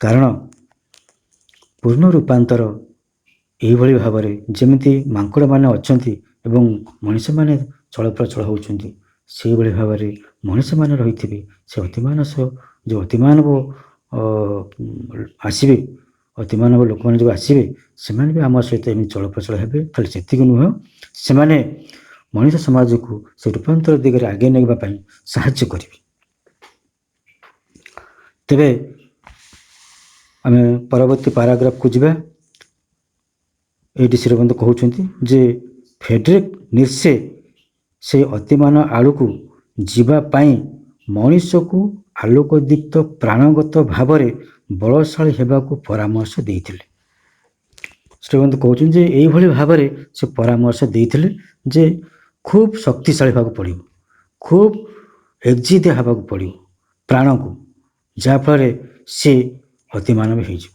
କାରଣ ପୂର୍ଣ୍ଣ ରୂପାନ୍ତର ଏଇଭଳି ଭାବରେ ଯେମିତି ମାଙ୍କଡ଼ମାନେ ଅଛନ୍ତି ଏବଂ ମଣିଷମାନେ ଚଳପ୍ରଚଳ ହେଉଛନ୍ତି, ସେଇଭଳି ଭାବରେ ମଣିଷମାନେ ରହିଥିବେ। ସେ ଅତିମାନବ ଯେଉଁ ଅତିମାନବ ଆସିବେ, ଅତିମାନବ ଲୋକମାନେ ଯେଉଁ ଆସିବେ, ସେମାନେ ବି ଆମ ସହିତ ଏମିତି ଚଳପ୍ରଚଳ ହେବେ। ଖାଲି ସେତିକି ନୁହେଁ, ସେମାନେ ମଣିଷ ସମାଜକୁ ସେ ରୂପାନ୍ତର ଦିଗରେ ଆଗେଇ ନେବା ପାଇଁ ସାହାଯ୍ୟ କରିବେ। ତେବେ ଆମେ ପରବର୍ତ୍ତୀ ପାରାଗ୍ରାଫକୁ ଯିବା। ଏଇଠି ଶ୍ରୀ ଅରବିନ୍ଦ କହୁଛନ୍ତି ଯେ ଫ୍ରେଡରିକ୍ ନିତ୍ସେ ସେ ଅତିମାନ ଆଡ଼କୁ ଯିବା ପାଇଁ ମଣିଷକୁ ଆଲୋକଦୀପ୍ତ ପ୍ରାଣଗତ ଭାବରେ ବଳଶାଳୀ ହେବାକୁ ପରାମର୍ଶ ଦେଇଥିଲେ। ଶ୍ରୀ ଅରବିନ୍ଦ କହୁଛନ୍ତି ଯେ ଏଇଭଳି ଭାବରେ ସେ ପରାମର୍ଶ ଦେଇଥିଲେ ଯେ ଖୁବ୍ ଶକ୍ତିଶାଳୀ ହେବାକୁ ପଡ଼ିବ, ଖୁବ୍ ଏକ୍ଜିତ ହେବାକୁ ପଡ଼ିବ ପ୍ରାଣକୁ, ଯାହାଫଳରେ ସେ ଅତିମାନବ ହେଇଯିବ।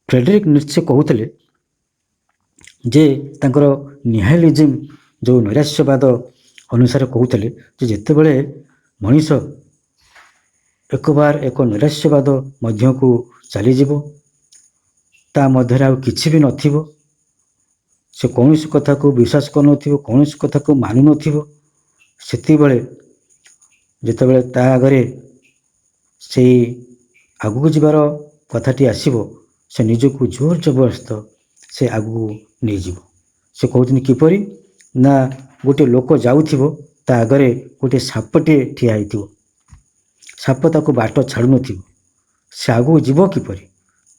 ଫ୍ରେଡରିକ୍ ନିତ୍ସେ କହୁଥିଲେ ଯେ ତାଙ୍କର ନିହାଇଲିଜିମ୍ ଯେଉଁ ନୈରାଶ୍ୟବାଦ ଅନୁସାରେ କହୁଥିଲେ ଯେ ଯେତେବେଳେ ମଣିଷ ଏକବାର ଏକ ନୈରାଶ୍ୟବାଦ ମଧ୍ୟକୁ ଚାଲିଯିବ, ତା ମଧ୍ୟରେ ଆଉ କିଛି ବି ନଥିବ, ସେ କୌଣସି କଥାକୁ ବିଶ୍ୱାସ କରୁନଥିବ, କୌଣସି କଥାକୁ ମାନୁନଥିବ, ସେତିକିବେଳେ ଯେତେବେଳେ ତା ଆଗରେ ସେଇ ଆଗକୁ ଯିବାର କଥାଟି ଆସିବ, ସେ ନିଜକୁ ଜୋର ଜବରଦସ୍ତ ସେ ଆଗକୁ ନେଇଯିବ। ସେ କହୁଛନ୍ତି କିପରି ନା ଗୋଟେ ଲୋକ ଯାଉଥିବ, ତା ଆଗରେ ଗୋଟେ ସାପଟିଏ ଠିଆ ହେଇଥିବ, ସାପ ତାକୁ ବାଟ ଛାଡ଼ୁନଥିବ, ସେ ଆଗକୁ ଯିବ କିପରି?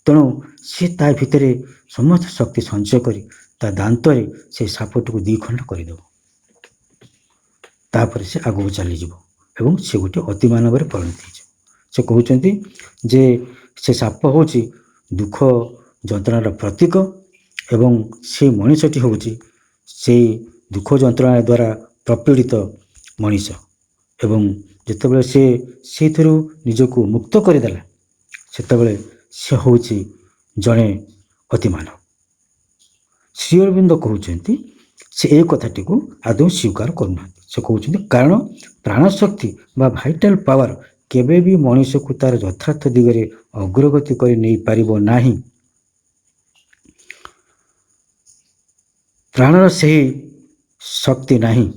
ତେଣୁ ସେ ତା ଭିତରେ ସମସ୍ତ ଶକ୍ତି ସଞ୍ଚୟ କରି ତା ଦାନ୍ତରେ ସେ ସାପଟିକୁ 2 ଖଣ୍ଡ କରିଦେବ। ତାପରେ ସେ ଆଗକୁ ଚାଲିଯିବ ଏବଂ ସେ ଗୋଟେ ଅତିମାନବରେ ପରିଣତ ହେଇଯିବ। ସେ କହୁଛନ୍ତି ଯେ ସେ ସାପ ହେଉଛି ଦୁଃଖ ଯନ୍ତ୍ରଣାର ପ୍ରତୀକ ଏବଂ ସେ ମଣିଷଟି ହେଉଛି ସେଇ ଦୁଃଖ ଯନ୍ତ୍ରଣା ଦ୍ୱାରା ପ୍ରପୀଡ଼ିତ ମଣିଷ। ଏବଂ ଯେତେବେଳେ ସେ ସେଇଥିରୁ ନିଜକୁ ମୁକ୍ତ କରିଦେଲା, ସେତେବେଳେ ସେ ହେଉଛି ଜଣେ ଅତିମାନବ। ଶ୍ରୀ ଅରବିନ୍ଦ କହୁଛନ୍ତି ସେ এই କଥାଟିକୁ ଆଦୌ ସ୍ୱୀକାର କରୁନାହାନ୍ତି। ସେ କହୁଛନ୍ତି କାରଣ ପ୍ରାଣଶକ୍ତି ବା ଭାଇଟାଲ ପାୱାର କେବେ ବି ମଣିଷକୁ ତାର ଯଥାର୍ଥ ଦିଗରେ ଅଗ୍ରଗତି କରି ନେଇପାରିବ ନାହିଁ। ପ୍ରାଣର ସେହି ଶକ୍ତି ନାହିଁ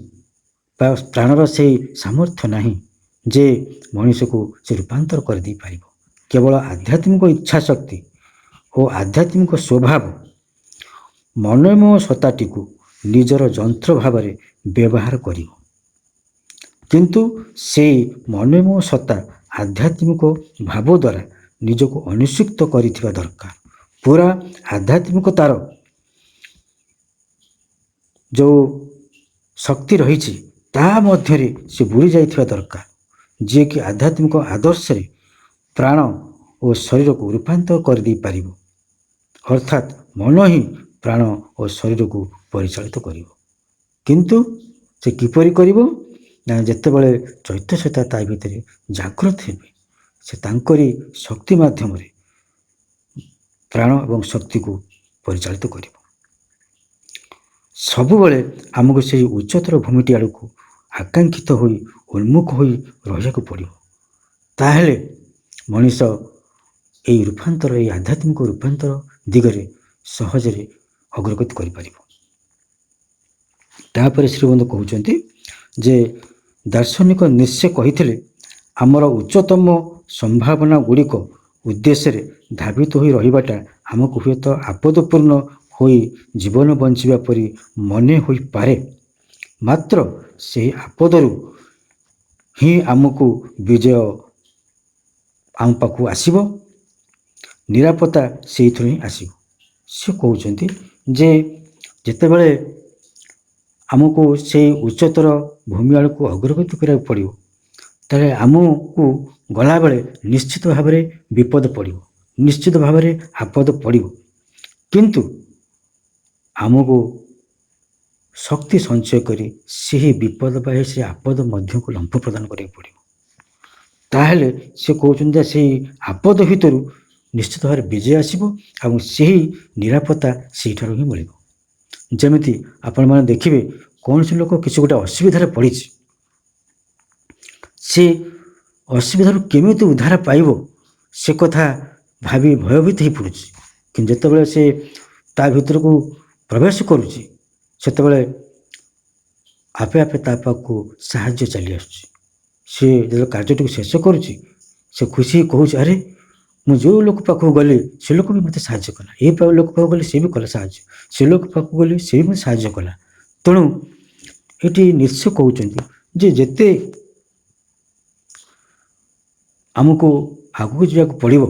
ବା ପ୍ରାଣର ସେହି ସାମର୍ଥ୍ୟ ନାହିଁ ଯେ ମଣିଷକୁ ସେ ରୂପାନ୍ତର କରିଦେଇପାରିବ। କେବଳ ଆଧ୍ୟାତ୍ମିକ ଇଚ୍ଛା ଶକ୍ତି ଓ ଆଧ୍ୟାତ୍ମିକ ସ୍ୱଭାବ ମନୋମୟ ସତ୍ତାଟିକୁ ନିଜର ଯନ୍ତ୍ର ଭାବରେ ବ୍ୟବହାର କରିବ। କିନ୍ତୁ ସେହି ମନୋମୟ ସତ୍ତା ଆଧ୍ୟାତ୍ମିକ ଭାବ ଦ୍ୱାରା ନିଜକୁ ଅନୁସିକ୍ତ କରିଥିବା ଦରକାର। ପୁରା ଆଧ୍ୟାତ୍ମିକତାର ଯେଉଁ ଶକ୍ତି ରହିଛି ତାହା ମଧ୍ୟରେ ସେ ବୁଡ଼ି ଯାଇଥିବା ଦରକାର, ଯିଏକି ଆଧ୍ୟାତ୍ମିକ ଆଦର୍ଶରେ ପ୍ରାଣ ଓ ଶରୀରକୁ ରୂପାନ୍ତର କରିଦେଇପାରିବ। ଅର୍ଥାତ୍ ମନ ହିଁ ପ୍ରାଣ ଓ ଶରୀରକୁ ପରିଚାଳିତ କରିବ। କିନ୍ତୁ ସେ କିପରି କରିବ ନା ଯେତେବେଳେ ଚୈତନ୍ୟ ସତ୍ତା ତା ଭିତରେ ଜାଗ୍ରତ ହେବେ, ସେ ତାଙ୍କରି ଶକ୍ତି ମାଧ୍ୟମରେ ପ୍ରାଣ ଏବଂ ଶକ୍ତିକୁ ପରିଚାଳିତ କରିବ। ସବୁବେଳେ ଆମକୁ ସେହି ଉଚ୍ଚତର ଭୂମିଟି ଆଡ଼କୁ ଆକାଂକ୍ଷିତ ହୋଇ ଉନ୍ମୁଖ ହୋଇ ରହିବାକୁ ପଡ଼ିବ। ତାହେଲେ ମଣିଷ ଏହି ରୂପାନ୍ତର, ଏହି ଆଧ୍ୟାତ୍ମିକ ରୂପାନ୍ତର ଦିଗରେ ସହଜରେ ଅଗ୍ରଗତି କରିପାରିବ। ତାପରେ ଶ୍ରୀବନ୍ଧୁ କହୁଛନ୍ତି ଯେ ଦାର୍ଶନିକ ନିଶ୍ଚେ କହିଥିଲେ, ଆମର ଉଚ୍ଚତମ ସମ୍ଭାବନା ଗୁଡ଼ିକ ଉଦ୍ଦେଶ୍ୟରେ ଧାବିତ ହୋଇ ରହିବାଟା ଆମକୁ ହୁଏତ ଆପଦପୂର୍ଣ୍ଣ ହୋଇ ଜୀବନ ବଞ୍ଚିବା ପରି ମନେ ହୋଇପାରେ, ମାତ୍ର ସେହି ଆପଦରୁ ହିଁ ଆମକୁ ବିଜୟ ଆମ ପାଖକୁ ଆସିବ, ନିରାପତ୍ତା ସେଇଥିରୁ ହିଁ ଆସିବ। ସେ କହୁଛନ୍ତି ଯେ ଯେତେବେଳେ ଆମକୁ ସେଇ ଉଚ୍ଚତର ଭୂମି ଆଡ଼କୁ ଅଗ୍ରଗତି କରିବାକୁ ପଡ଼ିବ, ତାହେଲେ ଆମକୁ ଗଲାବେଳେ ନିଶ୍ଚିତ ଭାବରେ ବିପଦ ପଡ଼ିବ, ନିଶ୍ଚିତ ଭାବରେ ଆପଦ ପଡ଼ିବ। କିନ୍ତୁ ଆମକୁ ଶକ୍ତି ସଞ୍ଚୟ କରି ସେହି ବିପଦ ବା ସେହି ଆପଦ ମଧ୍ୟକୁ ଲମ୍ଫ ପ୍ରଦାନ କରିବାକୁ ପଡ଼ିବ। ତାହେଲେ ସେ କହୁଛନ୍ତି ଯେ ସେହି ଆପଦ ଭିତରୁ ନିଶ୍ଚିତ ଭାବରେ ବିଜୟ ଆସିବ ଏବଂ ସେହି ନିରାପତ୍ତା ସେଇଠାରୁ ହିଁ ମିଳିବ। ଯେମିତି ଆପଣମାନେ ଦେଖିବେ କୌଣସି ଲୋକ କିଛି ଗୋଟେ ଅସୁବିଧାରେ ପଡ଼ିଛି, ସେ ଅସୁବିଧାରୁ କେମିତି ଉଦ୍ଧାର ପାଇବ ସେ କଥା ଭାବି ଭୟଭୀତ ହେଇ ପଡ଼ୁଛି। କିନ୍ତୁ ଯେତେବେଳେ ସେ ତା ଭିତରକୁ ପ୍ରବେଶ କରୁଛି, ସେତେବେଳେ ଆପେ ଆପେ ତା ପାଖକୁ ସାହାଯ୍ୟ ଚାଲି ଆସୁଛି। ସେ ଯେତେବେଳେ କାର୍ଯ୍ୟଟିକୁ ଶେଷ କରୁଛି, ସେ ଖୁସି କହୁଛି, ଆରେ ମୁଁ ଯେଉଁ ଲୋକ ପାଖକୁ ଗଲି ସେ ଲୋକ ବି ମୋତେ ସାହାଯ୍ୟ କଲା, ଏ ଲୋକ ପାଖକୁ ଗଲି ସେ ବି କଲା ସାହାଯ୍ୟ, ସେ ଲୋକ ପାଖକୁ ଗଲି ସେ ବି ମୋତେ ସାହାଯ୍ୟ କଲା। ତେଣୁ ଏଠି ନିଶ୍ଚୟ କହୁଛନ୍ତି ଯେ ଯେତେ ଆମକୁ ଆଗକୁ ଯିବାକୁ ପଡ଼ିବ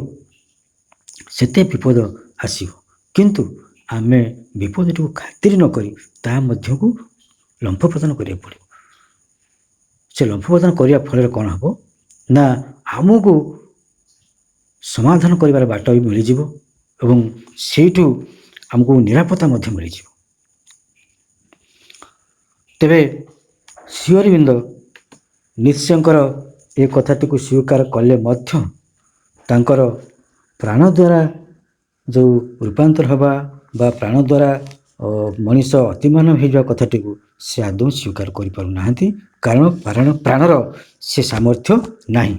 ସେତେ ବିପଦ ଆସିବ, କିନ୍ତୁ ଆମେ ବିପଦଟିକୁ ଖାତିର ନକରି ତାହା ମଧ୍ୟକୁ ଲମ୍ଫ ପ୍ରଦାନ କରିବାକୁ ପଡ଼ିବ। ସେ ଲମ୍ଫ ପ୍ରଦାନ କରିବା ଫଳରେ କ'ଣ ହେବ ନା ଆମକୁ ସମାଧାନ କରିବାର ବାଟ ବି ମିଳିଯିବ ଏବଂ ସେଇଠୁ ଆମକୁ ନିରାପତ୍ତା ମଧ୍ୟ ମିଳିଯିବ। ତେବେ ଶ୍ରୀ ଅରବିନ୍ଦ ନିଶ୍ଚୟଙ୍କର ଏ କଥାଟିକୁ ସ୍ୱୀକାର କଲେ ମଧ୍ୟ ତାଙ୍କର ପ୍ରାଣ ଦ୍ୱାରା ଯେଉଁ ରୂପାନ୍ତର ହେବା ବା ପ୍ରାଣ ଦ୍ୱାରା ମଣିଷ ଅତିମାନବ ହେଇଯିବା କଥାଟିକୁ ସେ ଆଦୌ ସ୍ୱୀକାର କରିପାରୁନାହାନ୍ତି, କାରଣ ପ୍ରାଣର ସେ ସାମର୍ଥ୍ୟ ନାହିଁ।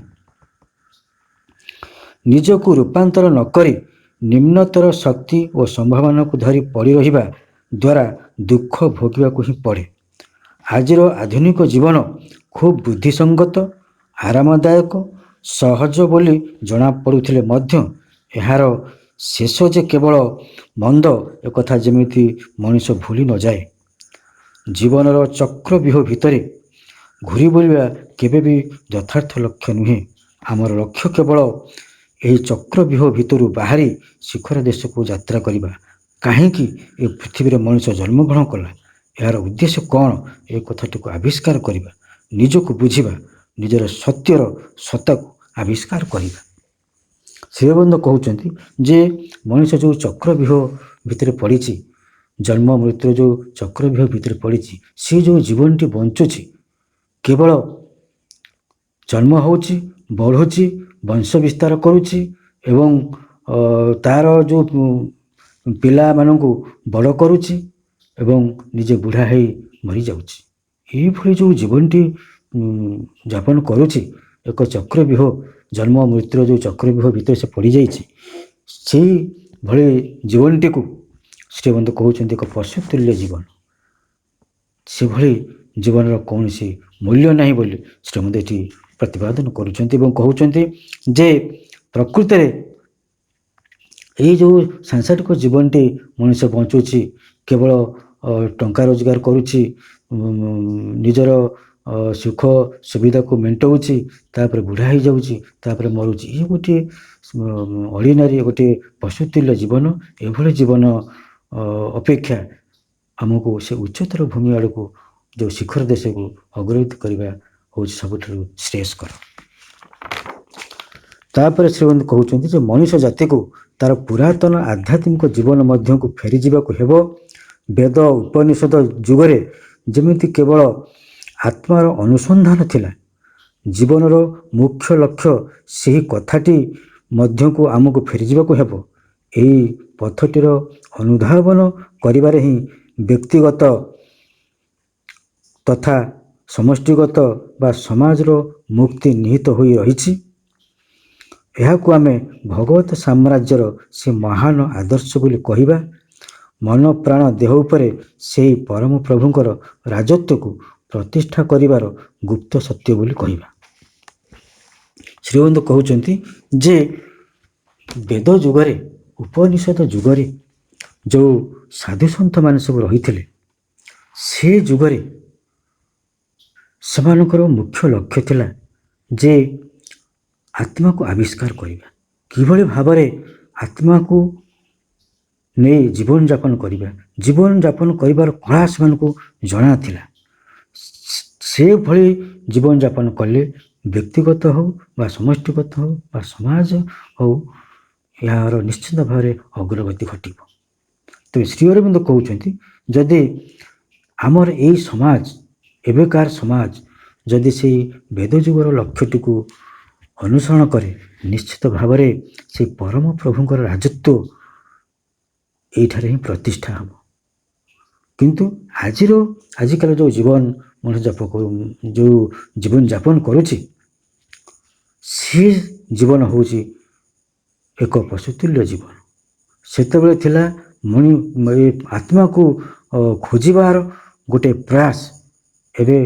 ନିଜକୁ ରୂପାନ୍ତର ନକରି ନିମ୍ନତର ଶକ୍ତି ଓ ସମ୍ଭାବନାକୁ ଧରି ପଡ଼ି ରହିବା ଦ୍ୱାରା ଦୁଃଖ ଭୋଗିବାକୁ ହିଁ ପଡ଼େ। ଆଜିର ଆଧୁନିକ ଜୀବନ ଖୁବ୍ ବୁଦ୍ଧିସଙ୍ଗତ, ଆରାମଦାୟକ, ସହଜ ବୋଲି ଜଣାପଡ଼ୁଥିଲେ ମଧ୍ୟ ଏହାର ଶେଷ ଯେ କେବଳ ମନ୍ଦ ଏକଥା ଯେମିତି ମଣିଷ ଭୁଲି ନଯାଏ। ଜୀବନର ଚକ୍ରବ୍ୟୂହ ଭିତରେ ଘୂରି ବୁଲିବା କେବେ ବି ଯଥାର୍ଥ ଲକ୍ଷ୍ୟ ନୁହେଁ। ଆମର ଲକ୍ଷ୍ୟ କେବଳ ଏହି ଚକ୍ରବ୍ୟୂହ ଭିତରୁ ବାହାରି ଶିଖର ଦେଶକୁ ଯାତ୍ରା କରିବା। କାହିଁକି ଏ ପୃଥିବୀରେ ମଣିଷ ଜନ୍ମଗ୍ରହଣ କଲା, ଏହାର ଉଦ୍ଦେଶ୍ୟ କ'ଣ, ଏ କଥାଟିକୁ ଆବିଷ୍କାର କରିବା, ନିଜକୁ ବୁଝିବା, ନିଜର ସତ୍ୟର ସତ୍ତାକୁ ଆବିଷ୍କାର କରିବା। ଶ୍ରୀଅରବିନ୍ଦ କହୁଛନ୍ତି ଯେ ମଣିଷ ଯେଉଁ ଚକ୍ରବ୍ୟୂହ ଭିତରେ ପଡ଼ିଛି, ଜନ୍ମ ମୃତ୍ୟୁର ଯେଉଁ ଚକ୍ରବ୍ୟୂହ ଭିତରେ ପଡ଼ିଛି, ସେ ଯେଉଁ ଜୀବନଟି ବଞ୍ଚୁଛି କେବଳ ଜନ୍ମ ହେଉଛି, ବଢ଼ୁଛି, ବଂଶ ବିସ୍ତାର କରୁଛି ଏବଂ ତାର ଯେଉଁ ପିଲାମାନଙ୍କୁ ବଡ଼ କରୁଛି ଏବଂ ନିଜେ ବୁଢ଼ା ହେଇ ମରିଯାଉଛି। ଏଇଭଳି ଯେଉଁ ଜୀବନଟି ଯାପନ କରୁଛି, ଏକ ଚକ୍ରବ୍ୟୂହ ଜନ୍ମ ମୃତ୍ୟୁର ଯେଉଁ ଚକ୍ରବ୍ୟୂହ ଭିତରେ ସେ ପଡ଼ିଯାଇଛି, ସେଇଭଳି ଜୀବନଟିକୁ ଶ୍ରୀଅରବିନ୍ଦ କହୁଛନ୍ତି ଏକ ପଶୁତୁଲ୍ୟ ଜୀବନ। ସେଭଳି ଜୀବନର କୌଣସି ମୂଲ୍ୟ ନାହିଁ ବୋଲି ଶ୍ରୀଅରବିନ୍ଦ ଏଠି ପ୍ରତିପାଦନ କରୁଛନ୍ତି ଏବଂ କହୁଛନ୍ତି ଯେ ପ୍ରକୃତରେ ଏଇ ଯେଉଁ ସାଂସାରିକ ଜୀବନଟି ମଣିଷ ବଞ୍ଚୁଛି କେବଳ ଟଙ୍କା ରୋଜଗାର କରୁଛି, ନିଜର ସୁଖ ସୁବିଧାକୁ ମେଣ୍ଟଉଛି, ତାପରେ ବୁଢ଼ା ହେଇଯାଉଛି, ତାପରେ ମରୁଛି। ଇଏ ଗୋଟିଏ ଅର୍ଡ଼ିନାରୀ, ଗୋଟିଏ ପଶୁତୁଲ୍ୟ ଜୀବନ। ଏଭଳି ଜୀବନ ଅପେକ୍ଷା ଆମକୁ ସେ ଉଚ୍ଚତର ଭୂମି ଆଡ଼କୁ, ଯେଉଁ ଶିଖର ଦେଶକୁ ଅଗ୍ରଗତି କରିବା ହେଉଛି ସବୁଠାରୁ ଶ୍ରେୟସ୍କର। ତାପରେ ଶ୍ରୀମନ୍ତ କହୁଛନ୍ତି ଯେ ମଣିଷ ଜାତିକୁ ତାର ପୁରାତନ ଆଧ୍ୟାତ୍ମିକ ଜୀବନ ମଧ୍ୟକୁ ଫେରିଯିବାକୁ ହେବ। ବେଦ ଉପନିଷଦ ଯୁଗରେ ଯେମିତି କେବଳ ଆତ୍ମାର ଅନୁସନ୍ଧାନ ଥିଲା, ଜୀବନର ମୁଖ୍ୟ ଲକ୍ଷ୍ୟ ସେହି କଥାଟି ମଧ୍ୟକୁ ଆମକୁ ଫେରିଯିବାକୁ ହେବ। ଏହି ପଥଟିର ଅନୁଧାବନ କରିବାରେ ହିଁ ବ୍ୟକ୍ତିଗତ ତଥା ସମଷ୍ଟିଗତ ବା ସମାଜର ମୁକ୍ତି ନିହିତ ହୋଇ ରହିଛି। ଏହାକୁ ଆମେ ଭଗବତ ସାମ୍ରାଜ୍ୟର ସେ ମହାନ ଆଦର୍ଶ ବୋଲି କହିବା। ମନ ପ୍ରାଣ ଦେହ ଉପରେ ସେହି ପରମ ପ୍ରଭୁଙ୍କର ରାଜତ୍ୱକୁ ପ୍ରତିଷ୍ଠା କରିବାର ଗୁପ୍ତ ସତ୍ୟ ବୋଲି କହିବା। ଶ୍ରୀମନ୍ତ କହୁଛନ୍ତି ଯେ ବେଦ ଯୁଗରେ, ଉପନିଷଦ ଯୁଗରେ ଯେଉଁ ସାଧୁସନ୍ଥମାନେ ସବୁ ରହିଥିଲେ, ସେ ଯୁଗରେ ସେମାନଙ୍କର ମୁଖ୍ୟ ଲକ୍ଷ୍ୟ ଥିଲା ଯେ ଆତ୍ମାକୁ ଆବିଷ୍କାର କରିବା, କିଭଳି ଭାବରେ ଆତ୍ମାକୁ ନେଇ ଜୀବନଯାପନ କରିବା। ଜୀବନଯାପନ କରିବାର କଳା ସେମାନଙ୍କୁ ଜଣାଥିଲା। ସେଭଳି ଜୀବନଯାପନ କଲେ ବ୍ୟକ୍ତିଗତ ହେଉ ବା ସମଷ୍ଟିଗତ ହେଉ ବା ସମାଜ ହେଉ, ଏହାର ନିଶ୍ଚିତ ଭାବରେ ଅଗ୍ରଗତି ଘଟିବ। ତେବେ ଶ୍ରୀ ଅରବିନ୍ଦ କହୁଛନ୍ତି ଯଦି ଆମର ଏଇ ସମାଜ, ଏବେକାର ସମାଜ ଯଦି ସେଇ ବେଦ ଯୁଗର ଲକ୍ଷ୍ୟଟିକୁ ଅନୁସରଣ କରେ, ନିଶ୍ଚିତ ଭାବରେ ସେଇ ପରମ ପ୍ରଭୁଙ୍କର ରାଜତ୍ୱ ଏଇଠାରେ ହିଁ ପ୍ରତିଷ୍ଠା ହେବ। କିନ୍ତୁ ଆଜିକାଲି ଯେଉଁ ଜୀବନଯାପନ କରୁଛି, ସେ ଜୀବନ ହେଉଛି ଏକ ପଶୁତୁଲ୍ୟ ଜୀବନ। ସେତେବେଳେ ଥିଲା ଆତ୍ମାକୁ ଖୋଜିବାର ଗୋଟିଏ ପ୍ରୟାସ, ଏବେ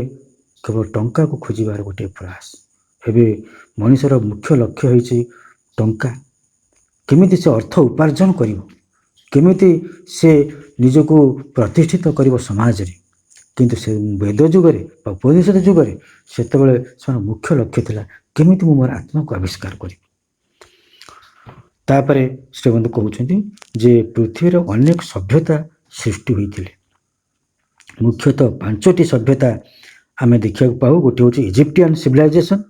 କେବଳ ଟଙ୍କାକୁ ଖୋଜିବାର ଗୋଟିଏ ପ୍ରୟାସ। ଏବେ ମଣିଷର ମୁଖ୍ୟ ଲକ୍ଷ୍ୟ ହେଉଛି ଟଙ୍କା। କେମିତି ସେ ଅର୍ଥ ଉପାର୍ଜନ କରିବ, କେମିତି ସେ ନିଜକୁ ପ୍ରତିଷ୍ଠିତ କରିବ ସମାଜରେ। କିନ୍ତୁ ସେ ବେଦ ଯୁଗରେ ବା ଉପନିଷଦ ଯୁଗରେ ସେତେବେଳେ ସେମାନଙ୍କ ମୁଖ୍ୟ ଲକ୍ଷ୍ୟ ଥିଲା କେମିତି ମୁଁ ମୋର ଆତ୍ମାକୁ ଆବିଷ୍କାର କରିବି। ତାପରେ ଶ୍ରୀମନ୍ତ କହୁଛନ୍ତି ଯେ ପୃଥିବୀର ଅନେକ ସଭ୍ୟତା ସୃଷ୍ଟି ହୋଇଥିଲେ। ମୁଖ୍ୟତଃ 5ଟି ସଭ୍ୟତା ଆମେ ଦେଖିବାକୁ ପାଉ। ଗୋଟିଏ ହେଉଛି ଇଜିପ୍ଟିଆନ ସିଭିଲାଇଜେସନ୍,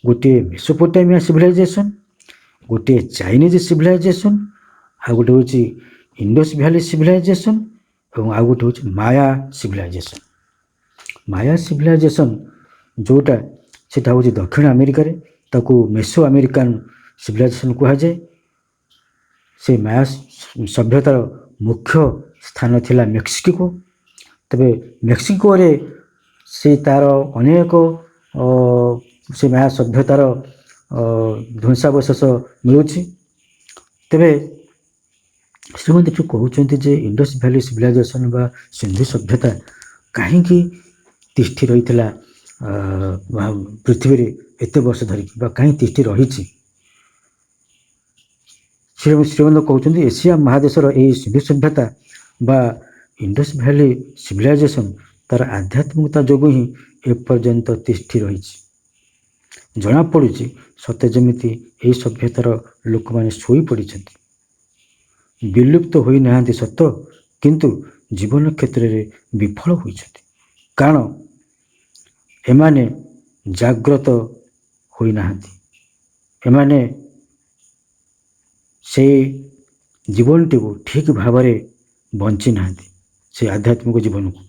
ଗୋଟିଏ ମେସୋପୋଟାମିଆ ସିଭିଲାଇଜେସନ୍, ଗୋଟିଏ ଚାଇନିଜ ସିଭିଲାଇଜେସନ୍, ଆଉ ଗୋଟେ ହେଉଛି ଇଣ୍ଡସ୍ ଭ୍ୟାଲି ସିଭିଲାଇଜେସନ୍, ଏବଂ ଆଉ ଗୋଟେ ହେଉଛି ମାୟା ସିଭିଲାଇଜେସନ୍। ମାୟା ସିଭିଲାଇଜେସନ୍ ଯେଉଁଟା, ସେଟା ହେଉଛି ଦକ୍ଷିଣ ଆମେରିକାରେ, ତାକୁ ମେସୋ ଆମେରିକାନ ସିଭିଲାଇଜେସନ୍ କୁହାଯାଏ। ସେ ମାୟା ସଭ୍ୟତାର ମୁଖ୍ୟ ସ୍ଥାନ ଥିଲା ମେକ୍ସିକୋ। ତେବେ ମେକ୍ସିକୋରେ ସେ ତାର ଅନେକ ସେ ମାୟା ସଭ୍ୟତାର ଧ୍ୱଂସାବଶେଷ ମିଳୁଛି। ତେବେ ଶ୍ରୀମନ୍ତ ଏଠୁ କହୁଛନ୍ତି ଯେ ଇଣ୍ଡସ୍ ଭ୍ୟାଲି ସିଭିଲାଇଜେସନ୍ ବା ସିନ୍ଧୁ ସଭ୍ୟତା କାହିଁକି ତିଷ୍ଠି ରହିଥିଲା ପୃଥିବୀରେ ଏତେ ବର୍ଷ ଧରିକି, ବା କାହିଁ ତିଷ୍ଠି ରହିଛି। ଶ୍ରୀମନ୍ତ କହୁଛନ୍ତି ଏସିଆ ମହାଦେଶର ଏହି ସିନ୍ଧୁ ସଭ୍ୟତା ବା ଇଣ୍ଡସ୍ ଭ୍ୟାଲି ସିଭିଲାଇଜେସନ୍ ତାର ଆଧ୍ୟାତ୍ମିକତା ଯୋଗୁଁ ହିଁ ଏପର୍ଯ୍ୟନ୍ତ ତିଷ୍ଠି ରହିଛି। ଜଣାପଡ଼ୁଛି ସତେ ଯେମିତି ଏହି ସଭ୍ୟତାର ଲୋକମାନେ ଶୋଇପଡ଼ିଛନ୍ତି, ବିଲୁପ୍ତ ହୋଇନାହାନ୍ତି ସତ, କିନ୍ତୁ ଜୀବନ କ୍ଷେତ୍ରରେ ବିଫଳ ହୋଇଛନ୍ତି। କାରଣ ଏମାନେ ଜାଗ୍ରତ ହୋଇନାହାନ୍ତି, ଏମାନେ ସେଇ ଜୀବନଟିକୁ ଠିକ୍ ଭାବରେ ବଞ୍ଚି ନାହାନ୍ତି, ସେ ଆଧ୍ୟାତ୍ମିକ ଜୀବନକୁ।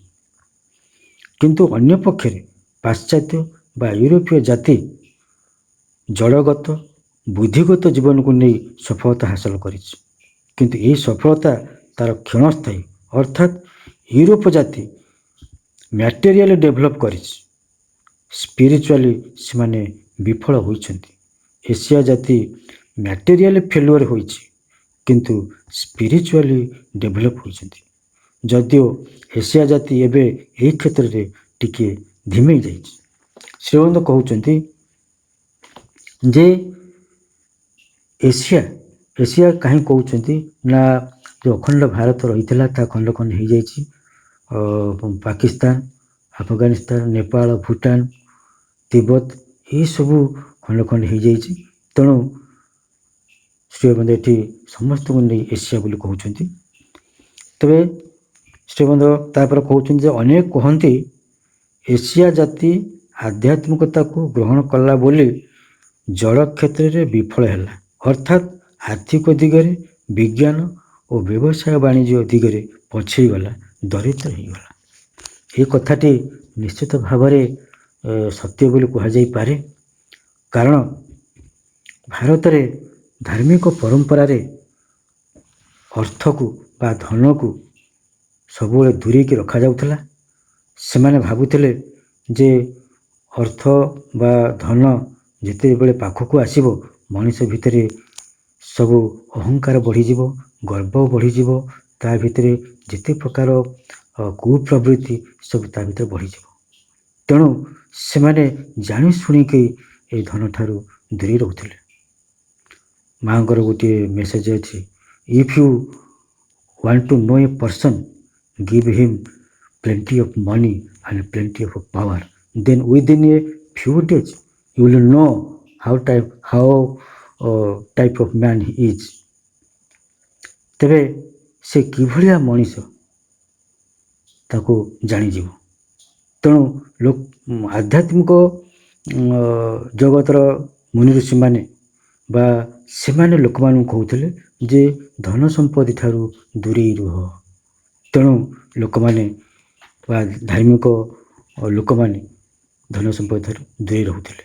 କିନ୍ତୁ ଅନ୍ୟ ପକ୍ଷରେ ପାଶ୍ଚାତ୍ୟ ବା ୟୁରୋପୀୟ ଜାତି ଜଡ଼ଗତ ବୁଦ୍ଧିଗତ ଜୀବନକୁ ନେଇ ସଫଳତା ହାସଲ କରିଛି। କିନ୍ତୁ ଏହି ସଫଳତା ତାର କ୍ଷଣସ୍ଥାୟୀ। ଅର୍ଥାତ୍ ୟୁରୋପ ଜାତି ମ୍ୟାଟେରିଆଲି ଡେଭଲପ୍ କରିଛି, ସ୍ପିରିଚୁଆଲି ସେମାନେ ବିଫଳ ହୋଇଛନ୍ତି। ଏସିଆ ଜାତି ମ୍ୟାଟେରିଆଲି ଫେଲୁଅର ହୋଇଛି, କିନ୍ତୁ ସ୍ପିରିଚୁଆଲି ଡେଭଲପ୍ ହୋଇଛନ୍ତି। ଯଦିଓ ଏସିଆ ଜାତି ଏବେ ଏହି କ୍ଷେତ୍ରରେ ଟିକିଏ ଧିମେଇ ଯାଇଛି। ଶ୍ରୀମନ୍ତ କହୁଛନ୍ତି ଯେ ଏସିଆ ଏସିଆ କାହିଁ କହୁଛନ୍ତି ନା ଯେଉଁ ଅଖଣ୍ଡ ଭାରତ ରହିଥିଲା ତା ଖଣ୍ଡ ଖଣ୍ଡ ହେଇଯାଇଛି। ପାକିସ୍ତାନ, ଆଫଗାନିସ୍ତାନ, ନେପାଳ, ଭୁଟାନ, ତିବ୍ବତ ଏସବୁ ଖଣ୍ଡ ଖଣ୍ଡ ହେଇଯାଇଛି। ତେଣୁ ଶ୍ରୀଅରବିନ୍ଦ ଏଠି ସମସ୍ତଙ୍କୁ ନେଇ ଏସିଆ ବୋଲି କହୁଛନ୍ତି। ତେବେ ଶ୍ରୀଅରବିନ୍ଦ ତାପରେ କହୁଛନ୍ତି ଯେ ଅନେକ କହନ୍ତି ଏସିଆ ଜାତି ଆଧ୍ୟାତ୍ମିକତାକୁ ଗ୍ରହଣ କଲା ବୋଲି ଜଳ କ୍ଷେତ୍ରରେ ବିଫଳ ହେଲା, ଅର୍ଥାତ୍ ଆର୍ଥିକ ଦିଗରେ, ବିଜ୍ଞାନ ଓ ବ୍ୟବସାୟ ବାଣିଜ୍ୟ ଦିଗରେ ପଛେଇଗଲା, ଦରିଦ୍ର ହେଇଗଲା। ଏ କଥାଟି ନିଶ୍ଚିତ ଭାବରେ ସତ୍ୟ ବୋଲି କୁହାଯାଇପାରେ। କାରଣ ଭାରତରେ ଧାର୍ମିକ ପରମ୍ପରାରେ ଅର୍ଥକୁ ବା ଧନକୁ ସବୁବେଳେ ଦୂରେଇକି ରଖାଯାଉଥିଲା। ସେମାନେ ଭାବୁଥିଲେ ଯେ ଅର୍ଥ ବା ଧନ ଯେତେବେଳେ ପାଖକୁ ଆସିବ ମଣିଷ ଭିତରେ ସବୁ ଅହଙ୍କାର ବଢ଼ିଯିବ, ଗର୍ବ ବଢ଼ିଯିବ, ତା ଭିତରେ ଯେତେ ପ୍ରକାର କୁପ୍ରବୃତ୍ତି ସବୁ ତା ଭିତରେ ବଢ଼ିଯିବ। ତେଣୁ ସେମାନେ ଜାଣି ଶୁଣିକି ଏଇ ଧନଠାରୁ ଦୂରେଇ ରହୁଥିଲେ। ମାଙ୍କର ଗୋଟିଏ ମେସେଜ ଅଛି, if you want to know a person give him plenty of money and plenty of power, then within a few days you will know how type of man he is। ତେବେ ସେ କିଭଳିଆ ମଣିଷ ତାକୁ ଜାଣିଯିବ। ତେଣୁ ଆଧ୍ୟାତ୍ମିକ ଜଗତର ମୁନି ଋଷିମାନେ ବା ସେମାନେ ଲୋକମାନଙ୍କୁ କହୁଥିଲେ ଯେ ଧନ ସମ୍ପତ୍ତି ଠାରୁ ଦୂରେଇ ରୁହ। ତେଣୁ ଲୋକମାନେ ବା ଧାର୍ମିକ ଲୋକମାନେ ଧନ ସମ୍ପତ୍ତି ଠାରୁ ଦୂରେଇ ରହୁଥିଲେ।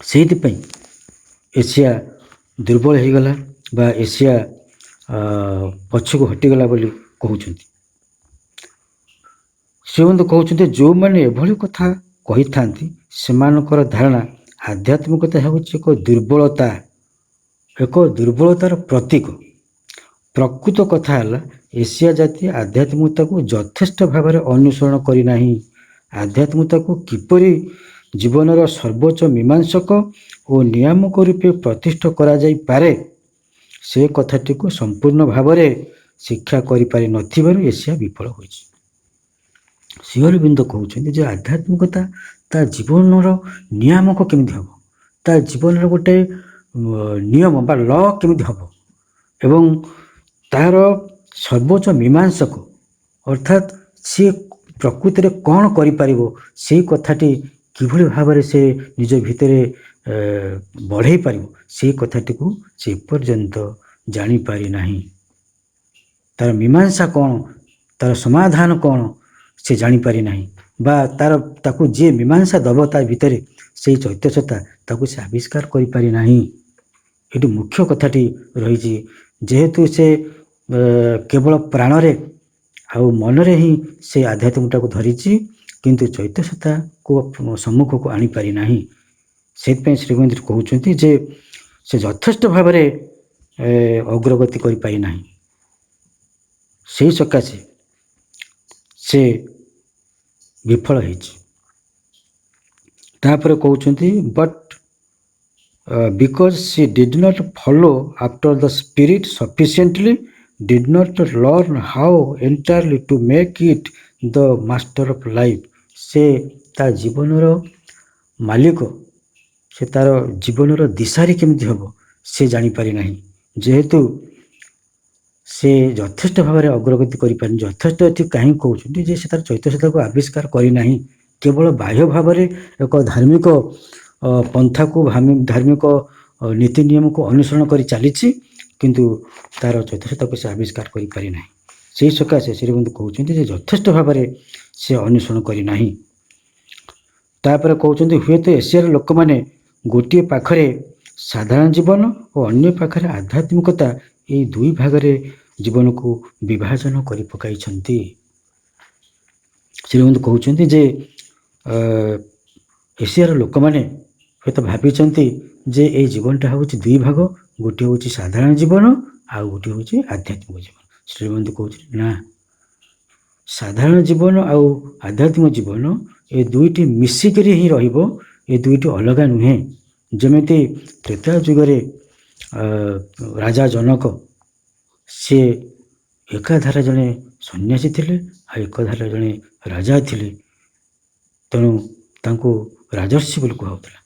ସେଇଥିପାଇଁ ଏସିଆ ଦୁର୍ବଳ ହେଇଗଲା ବା ଏସିଆ ପଛକୁ ହଟିଗଲା ବୋଲି କହୁଛନ୍ତି। ଶ୍ରୀଅରବିନ୍ଦ କହୁଛନ୍ତି ଯେଉଁମାନେ ଏଭଳି କଥା କହିଥାନ୍ତି ସେମାନଙ୍କର ଧାରଣା ଆଧ୍ୟାତ୍ମିକତା ହେଉଛି ଏକ ଦୁର୍ବଳତାର ପ୍ରତୀକ। ପ୍ରକୃତ କଥା ହେଲା ଏସିଆ ଜାତି ଆଧ୍ୟାତ୍ମିକତାକୁ ଯଥେଷ୍ଟ ଭାବରେ ଅନୁସରଣ କରିନାହିଁ। ଆଧ୍ୟାତ୍ମିକତାକୁ କିପରି ଜୀବନର ସର୍ବୋଚ୍ଚ ମୀମାଂସକ ଓ ନିୟାମକ ରୂପେ ପ୍ରତିଷ୍ଠା କରାଯାଇପାରେ ସେ କଥାଟିକୁ ସମ୍ପୂର୍ଣ୍ଣ ଭାବରେ ଶିକ୍ଷା କରିପାରି ନଥିବାରୁ ଏସିଆ ବିଫଳ ହୋଇଛି। ଶ୍ରୀଅରବିନ୍ଦ କହୁଛନ୍ତି ଯେ ଆଧ୍ୟାତ୍ମିକତା ତା ଜୀବନର ନିୟାମକ କେମିତି ହେବ, ତା ଜୀବନର ଗୋଟେ ନିୟମ ବା ଲ କେମିତି ହେବ ଏବଂ ତାହାର ସର୍ବୋଚ୍ଚ ମୀମାଂସକ ଅର୍ଥାତ୍ ସେ ପ୍ରକୃତିରେ କ'ଣ କରିପାରିବ ସେଇ କଥାଟି କିଭଳି ଭାବରେ ସେ ନିଜ ଭିତରେ ବଢ଼େଇ ପାରିବ ସେଇ କଥାଟିକୁ ସେ ଏପର୍ଯ୍ୟନ୍ତ ଜାଣିପାରି ନାହିଁ। ତାର ମୀମାଂସା କ'ଣ, ତାର ସମାଧାନ କ'ଣ ସେ ଜାଣିପାରି ନାହିଁ ବା ତାକୁ ଯିଏ ମୀମାଂସା ଦେବ ତା ଭିତରେ ସେଇ ଚୈତନ୍ୟସତ୍ତା ତାକୁ ସେ ଆବିଷ୍କାର କରିପାରି ନାହିଁ। ଏଠି ମୁଖ୍ୟ କଥାଟି ରହିଛି। ଯେହେତୁ ସେ କେବଳ ପ୍ରାଣରେ ଆଉ ମନରେ ହିଁ ସେ ଆଧ୍ୟାତ୍ମିକତାକୁ ଧରିଛି କିନ୍ତୁ ଚୈତନ୍ୟସତ୍ତାକୁ ସମ୍ମୁଖକୁ ଆଣିପାରି ନାହିଁ। ସେଥିପାଇଁ ଶ୍ରୀଅରବିନ୍ଦ କହୁଛନ୍ତି ଯେ ସେ ଯଥେଷ୍ଟ ଭାବରେ ଅଗ୍ରଗତି କରିପାରି ନାହିଁ। ସେହି ସକାଶେ ସେ ବିଫଳ ହେଇଛି। ତାପରେ କହୁଛନ୍ତି but because she did not follow after the spirit sufficiently, did not learn how entirely to make it the master of life। ସେ ତା ଜୀବନର ମାଲିକ, ସେ ତାର ଜୀବନର ଦିଶାରୀ କେମିତି ହେବ ସେ ଜାଣିପାରି ନାହିଁ। ଯେହେତୁ ସେ ଯଥେଷ୍ଟ ଭାବରେ ଅଗ୍ରଗତି କରିପାରିନି। ଯଥେଷ୍ଟ ଏଠି କାହିଁକି କହୁଛନ୍ତି ଯେ ସେ ତାର ଚୈତନ୍ୟସତ୍ତାକୁ ଆବିଷ୍କାର କରିନାହିଁ। କେବଳ ବାହ୍ୟ ଭାବରେ ଏକ ଧାର୍ମିକ ପନ୍ଥାକୁ ଧାର୍ମିକ ନୀତି ନିୟମକୁ ଅନୁସରଣ କରି ଚାଲିଛି କିନ୍ତୁ ତାର ଚୈତନ୍ୟସତ୍ତାକୁ ସେ ଆବିଷ୍କାର କରିପାରି ନାହିଁ। ସେହି ସକାଶେ ଶ୍ରୀଅରବିନ୍ଦ କହୁଛନ୍ତି ଯେ ଯଥେଷ୍ଟ ଭାବରେ ସେ ଅନୁସରଣ କରିନାହିଁ। ତାପରେ କହୁଛନ୍ତି ହୁଏତ ଏସିଆର ଲୋକମାନେ ଗୋଟିଏ ପାଖରେ ସାଧାରଣ ଜୀବନ ଓ ଅନ୍ୟ ପାଖରେ ଆଧ୍ୟାତ୍ମିକତା ଏହି ଦୁଇ ଭାଗରେ ଜୀବନକୁ ବିଭାଜନ କରି ପକାଇଛନ୍ତି। ଶ୍ରୀଅରବିନ୍ଦ କହୁଛନ୍ତି ଯେ ଏସିଆର ଲୋକମାନେ ହୁଏତ ଭାବିଛନ୍ତି ଯେ ଏଇ ଜୀବନଟା ହେଉଛି ଦୁଇ ଭାଗ, ଗୋଟିଏ ହେଉଛି ସାଧାରଣ ଜୀବନ ଆଉ ଗୋଟିଏ ହେଉଛି ଆଧ୍ୟାତ୍ମିକ ଜୀବନ। ଶ୍ରୀଅରବିନ୍ଦ କହୁଛନ୍ତି ନା, ସାଧାରଣ ଜୀବନ ଆଉ ଆଧ୍ୟାତ୍ମିକ ଜୀବନ ଏ ଦୁଇଟି ମିଶିକରି ହିଁ ରହିବ, ଏ ଦୁଇଟି ଅଲଗା ନୁହେଁ। ଯେମିତି ତ୍ରେତୟା ଯୁଗରେ ରାଜା ଜନକ ସିଏ ଏକାଧାରେ ଜଣେ ସନ୍ନ୍ୟାସୀ ଥିଲେ ଆଉ ଏକାଧାରେ ଜଣେ ରାଜା ଥିଲେ। ତେଣୁ ତାଙ୍କୁ ରାଜର୍ଷି ବୋଲି କୁହାଯାଉଥିଲା।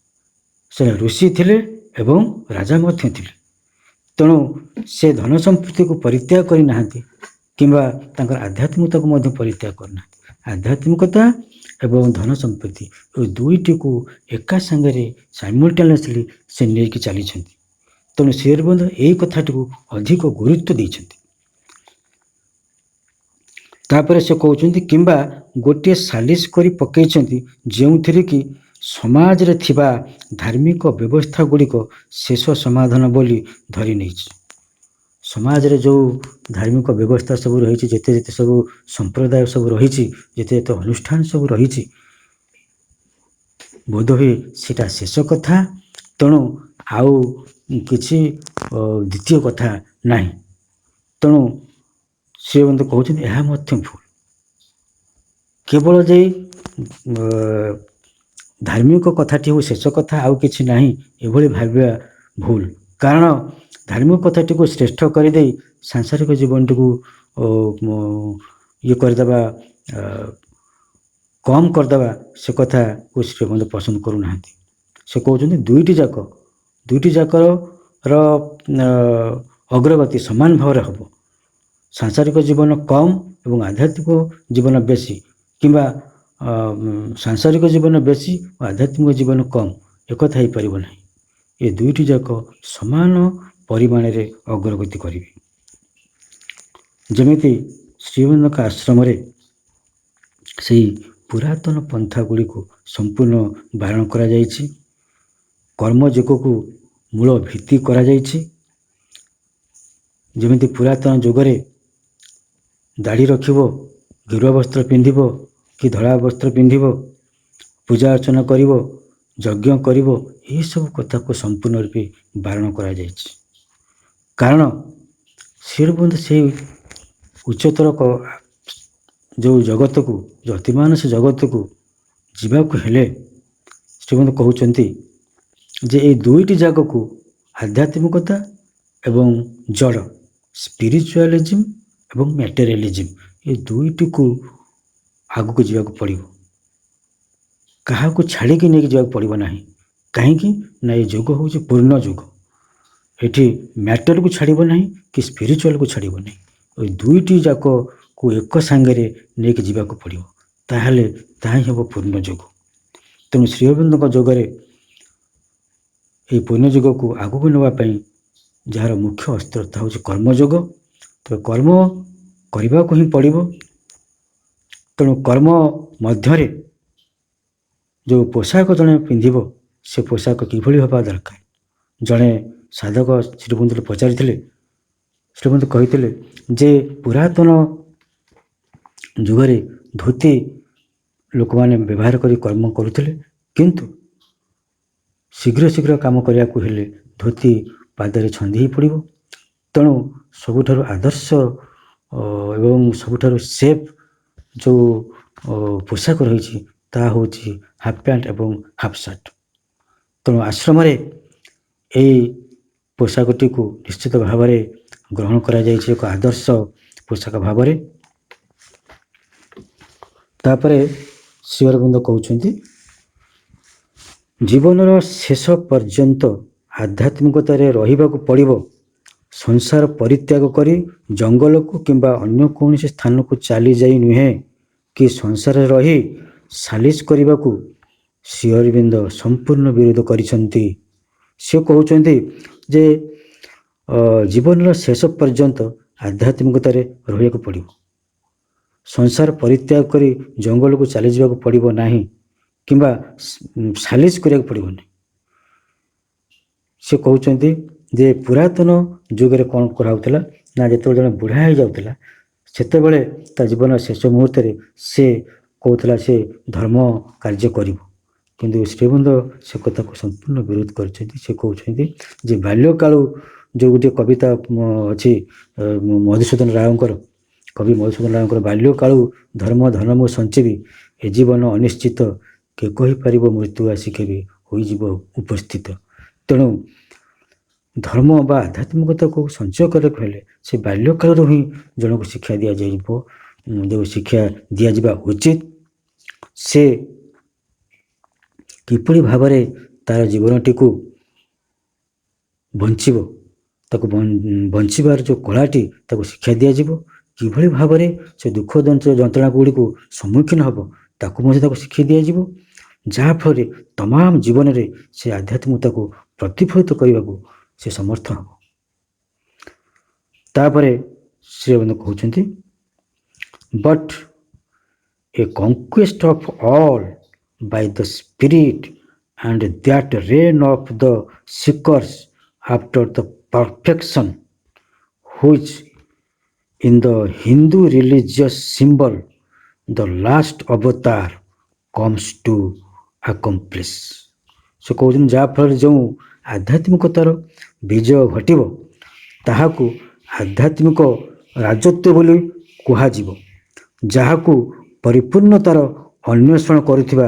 ସେ ଋଷି ଥିଲେ ଏବଂ ରାଜା ମଧ୍ୟ ଥିଲେ। ତେଣୁ ସେ ଧନ ସମ୍ପତ୍ତିକୁ ପରିତ୍ୟାଗ କରିନାହାନ୍ତି କିମ୍ବା ତାଙ୍କର ଆଧ୍ୟାତ୍ମିକତାକୁ ମଧ୍ୟ ପରିତ୍ୟାଗ କରିନାହାନ୍ତି। ଆଧ୍ୟାତ୍ମିକତା ଏବଂ ଧନ ସମ୍ପତ୍ତି ଏ ଦୁଇଟିକୁ ଏକା ସାଙ୍ଗରେ ସାଇମultaneously ସେ ନେଇକି ଚାଲିଛନ୍ତି। ତେଣୁ ଶ୍ରୀ ଅରବିନ୍ଦ ଏହି କଥାଟିକୁ ଅଧିକ ଗୁରୁତ୍ୱ ଦେଇଛନ୍ତି। ତାପରେ ସେ କହୁଛନ୍ତି କିମ୍ବା ଗୋଟିଏ ସାଲିସ କରି ପକାଇଛନ୍ତି ଯେଉଁଥିରେ କି ସମାଜରେ ଥିବା ଧାର୍ମିକ ବ୍ୟବସ୍ଥା ଗୁଡ଼ିକ ଶେଷ ସମାଧାନ ବୋଲି ଧରି ନେଇଛି। ସମାଜରେ ଯେଉଁ ଧାର୍ମିକ ବ୍ୟବସ୍ଥା ସବୁ ରହିଛି, ଯେତେ ଯେତେ ସବୁ ସମ୍ପ୍ରଦାୟ ସବୁ ରହିଛି, ଯେତେ ଯେତେ ଅନୁଷ୍ଠାନ ସବୁ ରହିଛି, ବୋଧହୁଏ ସେଇଟା ଶେଷ କଥା। ତେଣୁ ଆଉ କିଛି ଦ୍ୱିତୀୟ କଥା ନାହିଁ। ତେଣୁ ସେ ମଧ୍ୟ କହୁଛନ୍ତି ଏହା ମଧ୍ୟ ଭୁଲ। କେବଳ ଯେ ଧାର୍ମିକ କଥାଟି ହେଉ ଶେଷ କଥା, ଆଉ କିଛି ନାହିଁ, ଏଭଳି ଭାବିବା ଭୁଲ। କାରଣ ଧାର୍ମିକ କଥାଟିକୁ ଶ୍ରେଷ୍ଠ କରିଦେଇ ସାଂସାରିକ ଜୀବନଟିକୁ ଇଏ କରିଦେବା, କମ୍ କରିଦେବା, ସେ କଥାକୁ ଶ୍ରୀମନ୍ଦ ପସନ୍ଦ କରୁନାହାନ୍ତି। ସେ କହୁଛନ୍ତି ଦୁଇଟି ଯାକର ଅଗ୍ରଗତି ସମାନ ଭାବରେ ହେବ। ସାଂସାରିକ ଜୀବନ କମ୍ ଏବଂ ଆଧ୍ୟାତ୍ମିକ ଜୀବନ ବେଶୀ, କିମ୍ବା ସାଂସାରିକ ଜୀବନ ବେଶୀ ଓ ଆଧ୍ୟାତ୍ମିକ ଜୀବନ କମ୍, ଏକଥା ହେଇପାରିବ ନାହିଁ। ଏ ଦୁଇଟି ଯାକ ସମାନ ପରିମାଣରେ ଅଗ୍ରଗତି କରିବେ। ଯେମିତି ଶ୍ରୀଅରବିନ୍ଦଙ୍କ ଆଶ୍ରମରେ ସେହି ପୁରାତନ ପନ୍ଥା ଗୁଡ଼ିକୁ ସମ୍ପୂର୍ଣ୍ଣ ବାରଣ କରାଯାଇଛି। କର୍ମଯୋଗକୁ ମୂଳ ଭିତ୍ତି କରାଯାଇଛି। ଯେମିତି ପୁରାତନ ଯୁଗରେ ଦାଢ଼ି ରଖିବ, ଗେରୁଆ ବସ୍ତ୍ର ପିନ୍ଧିବ କି ଧଳା ବସ୍ତ୍ର ପିନ୍ଧିବ, ପୂଜା ଅର୍ଚ୍ଚନା କରିବ, ଯଜ୍ଞ କରିବ, ଏହିସବୁ କଥାକୁ ସମ୍ପୂର୍ଣ୍ଣ ରୂପେ ବାରଣ କରାଯାଇଛି। କାରଣ ଶ୍ରୀଅରବିନ୍ଦ ସେହି ଉଚ୍ଚତର ଯେଉଁ ଜଗତକୁ, ଅତିମାନସ ଜଗତକୁ ଯିବାକୁ ହେଲେ ଶ୍ରୀଅରବିନ୍ଦ କହୁଛନ୍ତି ଯେ ଏଇ ଦୁଇଟି ଜାଗକୁ ଆଧ୍ୟାତ୍ମିକତା ଏବଂ ଜଡ଼, ସ୍ପିରିଚୁଆଲିଜିମ୍ ଏବଂ ମ୍ୟାଟେରିଆଲିଜିମ୍, ଏ ଦୁଇଟିକୁ ଆଗକୁ ଯିବାକୁ ପଡ଼ିବ। କାହାକୁ ଛାଡ଼ିକି ନେଇକି ଯିବାକୁ ପଡ଼ିବ ନାହିଁ। କାହିଁକି ନା ଏ ଯୁଗ ହେଉଛି ପୂର୍ଣ୍ଣ ଯୁଗ। ଏଠି ମ୍ୟାଟରକୁ ଛାଡ଼ିବ ନାହିଁ କି ସ୍ପିରିଚୁଆଲକୁ ଛାଡ଼ିବ ନାହିଁ। ଏ ଦୁଇଟି ଯାକକୁ ଏକ ସାଙ୍ଗରେ ନେଇକି ଯିବାକୁ ପଡ଼ିବ। ତାହେଲେ ତାହା ହିଁ ହେବ ପୂର୍ଣ୍ଣ ଯୁଗ। ତେଣୁ ଶ୍ରୀଅରବିନ୍ଦଙ୍କ ଯୋଗରେ ଏହି ପୂର୍ଣ୍ଣ ଯୁଗକୁ ଆଗକୁ ନେବା ପାଇଁ ଯାହାର ମୁଖ୍ୟ ଅସ୍ତ୍ର ତାହା ହେଉଛି କର୍ମଯୋଗ। ତେଣୁ କର୍ମ କରିବାକୁ ହିଁ ପଡ଼ିବ। ତେଣୁ କର୍ମ ମଧ୍ୟରେ ଯେଉଁ ପୋଷାକ ଜଣେ ପିନ୍ଧିବ, ସେ ପୋଷାକ କିଭଳି ହେବା ଦରକାର? ଜଣେ ସାଧକ ଶ୍ରୀଅରବିନ୍ଦଙ୍କୁ ପଚାରିଥିଲେ। ଶ୍ରୀଅରବିନ୍ଦ କହିଥିଲେ ଯେ ପୁରାତନ ଯୁଗରେ ଧୋତି ଲୋକମାନେ ବ୍ୟବହାର କରି କର୍ମ କରୁଥିଲେ, କିନ୍ତୁ ଶୀଘ୍ର ଶୀଘ୍ର କାମ କରିବାକୁ ହେଲେ ଧୋତି ପାଦରେ ଛନ୍ଦି ହୋଇ ପଡ଼ିବ। ତେଣୁ ସବୁଠାରୁ ଆଦର୍ଶ ଏବଂ ସବୁଠାରୁ ସେଫ୍ ଯେଉଁ ପୋଷାକ ରହିଛି ତାହା ହେଉଛି ହାଫ୍ ପ୍ୟାଣ୍ଟ ଏବଂ ହାଫ୍ ସାର୍ଟ। ତେଣୁ ଆଶ୍ରମରେ ଏହି ପୋଷାକଟିକୁ ନିଶ୍ଚିତ ଭାବରେ ଗ୍ରହଣ କରାଯାଇଛି ଏକ ଆଦର୍ଶ ପୋଷାକ ଭାବରେ। ତାପରେ ଶ୍ରୀଅରବିନ୍ଦ କହୁଛନ୍ତି ଜୀବନର ଶେଷ ପର୍ଯ୍ୟନ୍ତ ଆଧ୍ୟାତ୍ମିକତାରେ ରହିବାକୁ ପଡ଼ିବ। ସଂସାର ପରିତ୍ୟାଗ କରି ଜଙ୍ଗଲକୁ କିମ୍ବା ଅନ୍ୟ କୌଣସି ସ୍ଥାନକୁ ଚାଲିଯାଇ ନୁହେଁ କି ସଂସାରରେ ରହି ସାଲିସ କରିବାକୁ ଶ୍ରୀଅରବିନ୍ଦ ସମ୍ପୂର୍ଣ୍ଣ ବିରୋଧ କରିଛନ୍ତି। ସେ କହୁଛନ୍ତି ଯେ ଜୀବନର ଶେଷ ପର୍ଯ୍ୟନ୍ତ ଆଧ୍ୟାତ୍ମିକତାରେ ରହିବାକୁ ପଡ଼ିବ। ସଂସାର ପରିତ୍ୟାଗ କରି ଜଙ୍ଗଲକୁ ଚାଲିଯିବାକୁ ପଡ଼ିବ ନାହିଁ କିମ୍ବା ସାଲିସ କରିବାକୁ ପଡ଼ିବ ନାହିଁ। ସେ କହୁଛନ୍ତି ଯେ ପୁରାତନ ଯୁଗରେ କ'ଣ କରାହେଉଥିଲା ନା, ଯେତେବେଳେ ଜଣେ ବୁଢ଼ା ହେଇଯାଉଥିଲା ସେତେବେଳେ ତା ଜୀବନର ଶେଷ ମୁହୂର୍ତ୍ତରେ ସେ କହୁଥିଲା ସେ ଧର୍ମ କାର୍ଯ୍ୟ କରିବ। କିନ୍ତୁ ଶ୍ରୀଅରବିନ୍ଦ ସେ କଥାକୁ ସମ୍ପୂର୍ଣ୍ଣ ବିରୋଧ କରିଛନ୍ତି। ସେ କହୁଛନ୍ତି ଯେ ବାଲ୍ୟକାଳୁ ଯେଉଁ ଗୋଟିଏ କବିତା ଅଛି ମଧୁସୂଦନ ରାଓଙ୍କର, କବି ମଧୁସୂଦନ ରାଓଙ୍କର, ବାଲ୍ୟକାଳୁ ଧର୍ମ ଧନ ମୁଁ ସଞ୍ଚିବି, ଏ ଜୀବନ ଅନିଶ୍ଚିତ, କେ କହିପାରିବ ମୃତ୍ୟୁ ଆସି କେବେ ହୋଇଯିବ ଉପସ୍ଥିତ। ତେଣୁ ଧର୍ମ ବା ଆଧ୍ୟାତ୍ମିକତାକୁ ସଞ୍ଚୟ କରିବାକୁ ହେଲେ ସେ ବାଲ୍ୟକାଳରୁ ହିଁ ଜଣକୁ ଶିକ୍ଷା ଦିଆଯିବ, ଯେଉଁ ଶିକ୍ଷା ଦିଆଯିବା ଉଚିତ। ସେ କିପରି ଭାବରେ ତାର ଜୀବନଟିକୁ ବଞ୍ଚିବ, ତାକୁ ବଞ୍ଚିବାର ଯେଉଁ କଳାଟି ତାକୁ ଶିକ୍ଷା ଦିଆଯିବ। କିଭଳି ଭାବରେ ସେ ଦୁଃଖ ଯନ୍ତ୍ରଣା ଗୁଡ଼ିକୁ ସମ୍ମୁଖୀନ ହେବ ତାକୁ ମଧ୍ୟ ତାକୁ ଶିକ୍ଷା ଦିଆଯିବ, ଯାହାଫଳରେ ତମାମ ଜୀବନରେ ସେ ଆଧ୍ୟାତ୍ମିକତାକୁ ପ୍ରତିଫଳିତ କରିବାକୁ ସେ ସମର୍ଥ ହେବ। ତାପରେ ଶ୍ରୀଅରବିନ୍ଦ କହୁଛନ୍ତି, but a conquest of all by the spirit, and that reign of the seekers after the perfection which in the Hindu religious symbol the last avatar comes to accomplish। ସେ କହୁଛନ୍ତି ଯାହାଫଳରେ ଯେଉଁ ଆଧ୍ୟାତ୍ମିକତାର ବିଜୟ ଘଟିବ ତାହାକୁ ଆଧ୍ୟାତ୍ମିକ ରାଜତ୍ୱ ବୋଲି କୁହାଯିବ, ଯାହାକୁ ପରିପୂର୍ଣ୍ଣତାର ଅନ୍ୱେଷଣ କରୁଥିବା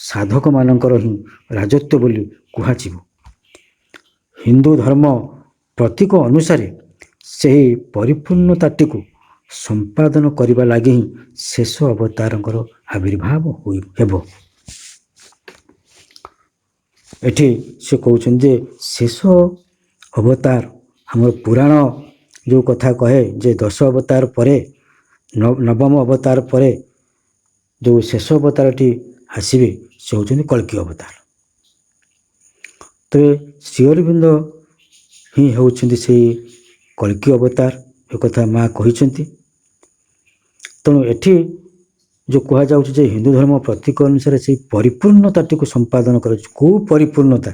ସାଧକମାନଙ୍କର ହିଁ ରାଜତ୍ୱ ବୋଲି କୁହାଯିବ। ହିନ୍ଦୁ ଧର୍ମ ପ୍ରତୀକ ଅନୁସାରେ ସେହି ପରିପୂର୍ଣ୍ଣତାଟିକୁ ସମ୍ପାଦନ କରିବା ଲାଗି ହିଁ ଶେଷ ଅବତାରଙ୍କର ଆବିର୍ଭାବ ହେବ। ଏଠି ସେ କହୁଛନ୍ତି ଯେ ଶେଷ ଅବତାର ଆମର ପୁରାଣ ଯେଉଁ କଥା କହେ ଯେ 10 ଅବତାର ପରେ ନବମ ଅବତାର ପରେ ଯେଉଁ ଶେଷ ଅବତାରଟି ଆସିବେ ସେ ହେଉଛନ୍ତି କଳ୍କି ଅବତାର। ତେବେ ଶ୍ରୀଅରବିନ୍ଦ ହିଁ ହେଉଛନ୍ତି ସେଇ କଳ୍କି ଅବତାର, ଏକଥା ମା କହିଛନ୍ତି। ତେଣୁ ଏଠି ଯେଉଁ କୁହାଯାଉଛି ଯେ ହିନ୍ଦୁ ଧର୍ମ ପ୍ରତୀକ ଅନୁସାରେ ସେଇ ପରିପୂର୍ଣ୍ଣତାଟିକୁ ସମ୍ପାଦନ କରାଯାଉଛି। କେଉଁ ପରିପୂର୍ଣ୍ଣତା?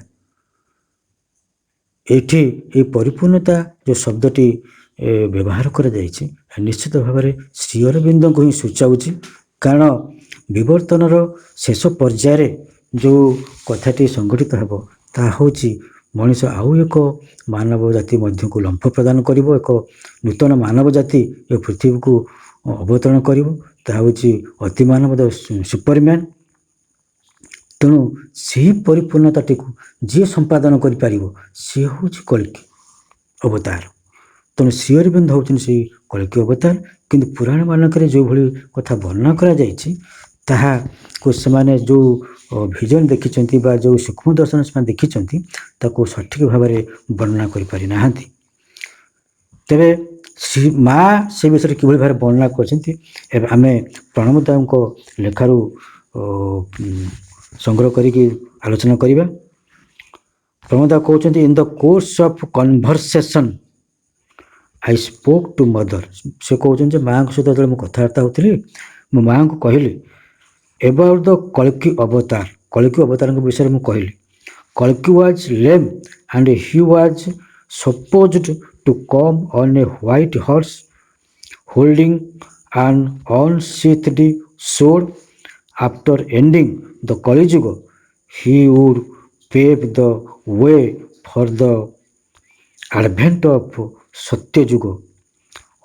ଏଠି এই ପରିପୂର୍ଣ୍ଣତା ଯେଉଁ ଶବ୍ଦଟି ବ୍ୟବହାର କରାଯାଇଛି ନିଶ୍ଚିତ ଭାବରେ ଶ୍ରୀଅରବିନ୍ଦଙ୍କୁ ହିଁ ସୂଚାଉଛି, କାରଣ ବିବର୍ତ୍ତନର ଶେଷ ପର୍ଯ୍ୟାୟରେ ଯେଉଁ କଥାଟି ସଂଗଠିତ ହେବ ତାହା ହେଉଛି ମଣିଷ ଆଉ ଏକ ମାନବ ଜାତି ମଧ୍ୟକୁ ଲମ୍ଫ ପ୍ରଦାନ କରିବ, ଏକ ନୂତନ ମାନବ ଜାତି ଏ ପୃଥିବୀକୁ ଅବତରଣ କରିବ, ତାହା ହେଉଛି ଅତିମାନବ ସୁପରମ୍ୟାନ୍। ତେଣୁ ସେହି ପରିପୂର୍ଣ୍ଣତାଟିକୁ ଯିଏ ସମ୍ପାଦନ କରିପାରିବ ସିଏ ହେଉଛି କଳ୍କି ଅବତାର। ତେଣୁ ଶ୍ରୀଅରବିନ୍ଦ ହେଉଛନ୍ତି ସେଇ କଳ୍କି ଅବତାର। କିନ୍ତୁ ପୁରାଣ ମାନଙ୍କରେ ଯେଉଁଭଳି କଥା ବର୍ଣ୍ଣନା କରାଯାଇଛି ତାହାକୁ ସେମାନେ ଯେଉଁ ଭିଜନ ଦେଖିଛନ୍ତି ବା ଯେଉଁ ସୂକ୍ଷ୍ମ ଦର୍ଶନ ସେମାନେ ଦେଖିଛନ୍ତି ତାକୁ ସଠିକ୍ ଭାବରେ ବର୍ଣ୍ଣନା କରିପାରି ନାହାନ୍ତି। ତେବେ ମା ସେ ବିଷୟରେ କିଭଳି ଭାବରେ ବର୍ଣ୍ଣନା କରିଛନ୍ତି ଏବେ ଆମେ ପ୍ରଣବଦାଙ୍କ ଲେଖାରୁ ସଂଗ୍ରହ କରିକି ଆଲୋଚନା କରିବା। ପ୍ରଣବଦା କହୁଛନ୍ତି, in the course of conversation I spoke to Mother. ସେ କହୁଛନ୍ତି ଯେ ମାଆଙ୍କ ସହିତ ଯେତେବେଳେ ମୁଁ କଥାବାର୍ତ୍ତା ହେଉଥିଲି ମୁଁ ମାଆଙ୍କୁ କହିଲି ଏବାଉଟ୍ ଦ କଳ୍କି ଅବତାର, କଳ୍କି ଅବତାରଙ୍କ ବିଷୟରେ ମୁଁ କହିଲି। କଳ୍କି was lame and he was supposed to come on a white horse holding an unsheathed sword. After ending the Kali Yuga, he would pave the way for the advent of Satya Yuga.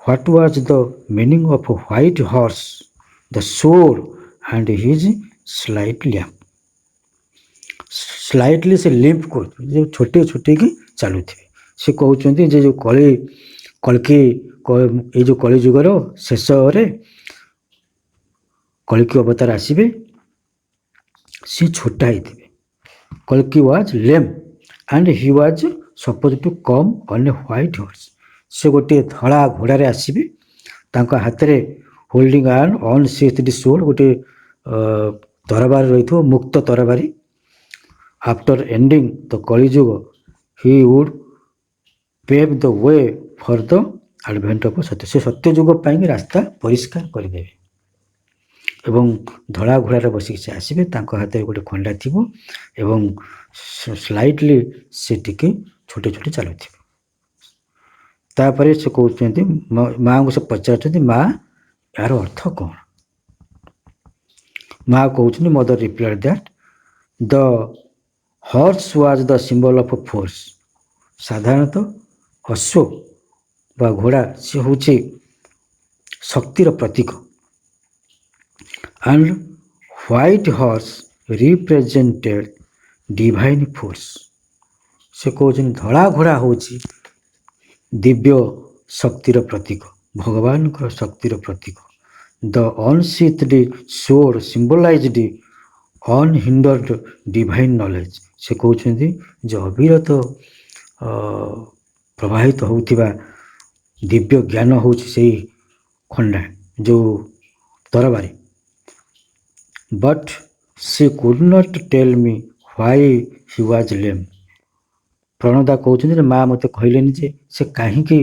What was the meaning of a white horse, the sword and his slight lamp? Slightly से limp को जो छोटे छोटे की ଚାଲୁଥିବେ। ସେ କହୁଛନ୍ତି ଯେ ଯେଉଁ କଳ୍କି ଏଇ ଯେଉଁ କଳି ଯୁଗର ଶେଷରେ କଳ୍କି ଅବତାର ଆସିବେ ସେ ଛୋଟା ହେଇଥିବେ। କଳ୍କି was lame and he was suppose to come on a white horse. ସେ ଗୋଟିଏ ଧଳା ଘୋଡ଼ାରେ ଆସିବେ, ତାଙ୍କ ହାତରେ ହୋଲ୍ଡିଂ ଆନ୍ ଅନସିଥ୍ଡ ସୋର୍ଡ, ଗୋଟିଏ ତରବାରୀ ରହିଥିବ, ମୁକ୍ତ ତରବାରୀ। After ending the Kali Yuga he would pave the way for the advent of Satya. ସେ ସତ୍ୟ ଯୁଗ ପାଇଁ ରାସ୍ତା ପରିଷ୍କାର କରିଦେବେ ଏବଂ ଧଳା ଘୋଡ଼ାରେ ବସିକି ସେ ଆସିବେ, ତାଙ୍କ ହାତରେ ଗୋଟେ ଖଣ୍ଡା ଥିବ ଏବଂ ସ୍ଲାଇଟଲି ସେ ଟିକେ ଛୋଟେ ଛୋଟେ ଚାଲୁଥିବେ। ତାପରେ ସେ କହୁଛନ୍ତି ମାଆଙ୍କୁ ସେ ପଚାରୁଛନ୍ତି ମା ଏହାର ଅର୍ଥ କ'ଣ? ମା କହୁଛନ୍ତି Mother replied that the horse was the symbol of force. ସାଧାରଣତଃ ଅଶ୍ୱ ବା ଘୋଡ଼ା ସେ ହେଉଛି ଶକ୍ତିର ପ୍ରତୀକ। And white horse represented divine force. ସେ କହୁଛନ୍ତି ଧଳା ଘୋଡ଼ା ହେଉଛି ଦିବ୍ୟ ଶକ୍ତିର ପ୍ରତୀକ, ଭଗବାନଙ୍କର ଶକ୍ତିର ପ୍ରତୀକ। ଦ ଅନସିଥ୍ଡ sword symbolized ଅନହିଣ୍ଡର୍ଡ ଡିଭାଇନ୍ ନଲେଜ। ସେ କହୁଛନ୍ତି ଯେ ଅବିରତ ପ୍ରବାହିତ ହେଉଥିବା ଦିବ୍ୟ ଜ୍ଞାନ ହେଉଛି ସେଇ ଖଣ୍ଡା, ଯେଉଁ ତରବାରୀ। But she could not tell me why he was lame. Pranabda କହୁଛନ୍ତି ଯେ ମା ମୋତେ କହିଲେନି ଯେ ସେ କାହିଁକି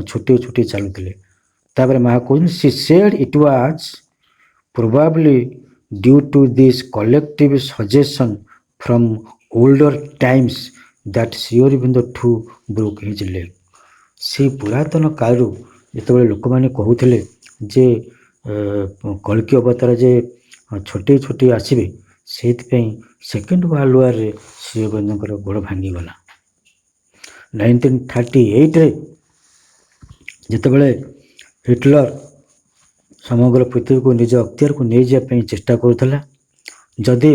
ଛୋଟେଇ ଛୋଟେଇ ଚାଲୁଥିଲେ। ତାପରେ ମା କହୁଛନ୍ତି ସେ said it was probably due to this collective suggestion from older times that Shri Aurobindo too broke his leg. ସେଇ ପୁରାତନ କାଳରୁ ଯେତେବେଳେ ଲୋକମାନେ କହୁଥିଲେ ଯେ କଳ୍କି ଅବତାର ଯେ ଛୋଟେଇ ଛୋଟେଇ ଆସିବେ, ସେଇଥିପାଇଁ ସେକେଣ୍ଡ ୱାର୍ଲଡ ୱାର୍ରେ ଶ୍ରୀ ଅରବିନ୍ଦଙ୍କର ଗୋଡ଼ ଭାଙ୍ଗିଗଲା। 1938ରେ ଯେତେବେଳେ ହିଟଲର ସମଗ୍ର ପୃଥିବୀକୁ ନିଜ ଅକ୍ତିଆରକୁ ନେଇଯିବା ପାଇଁ ଚେଷ୍ଟା କରୁଥିଲା, ଯଦି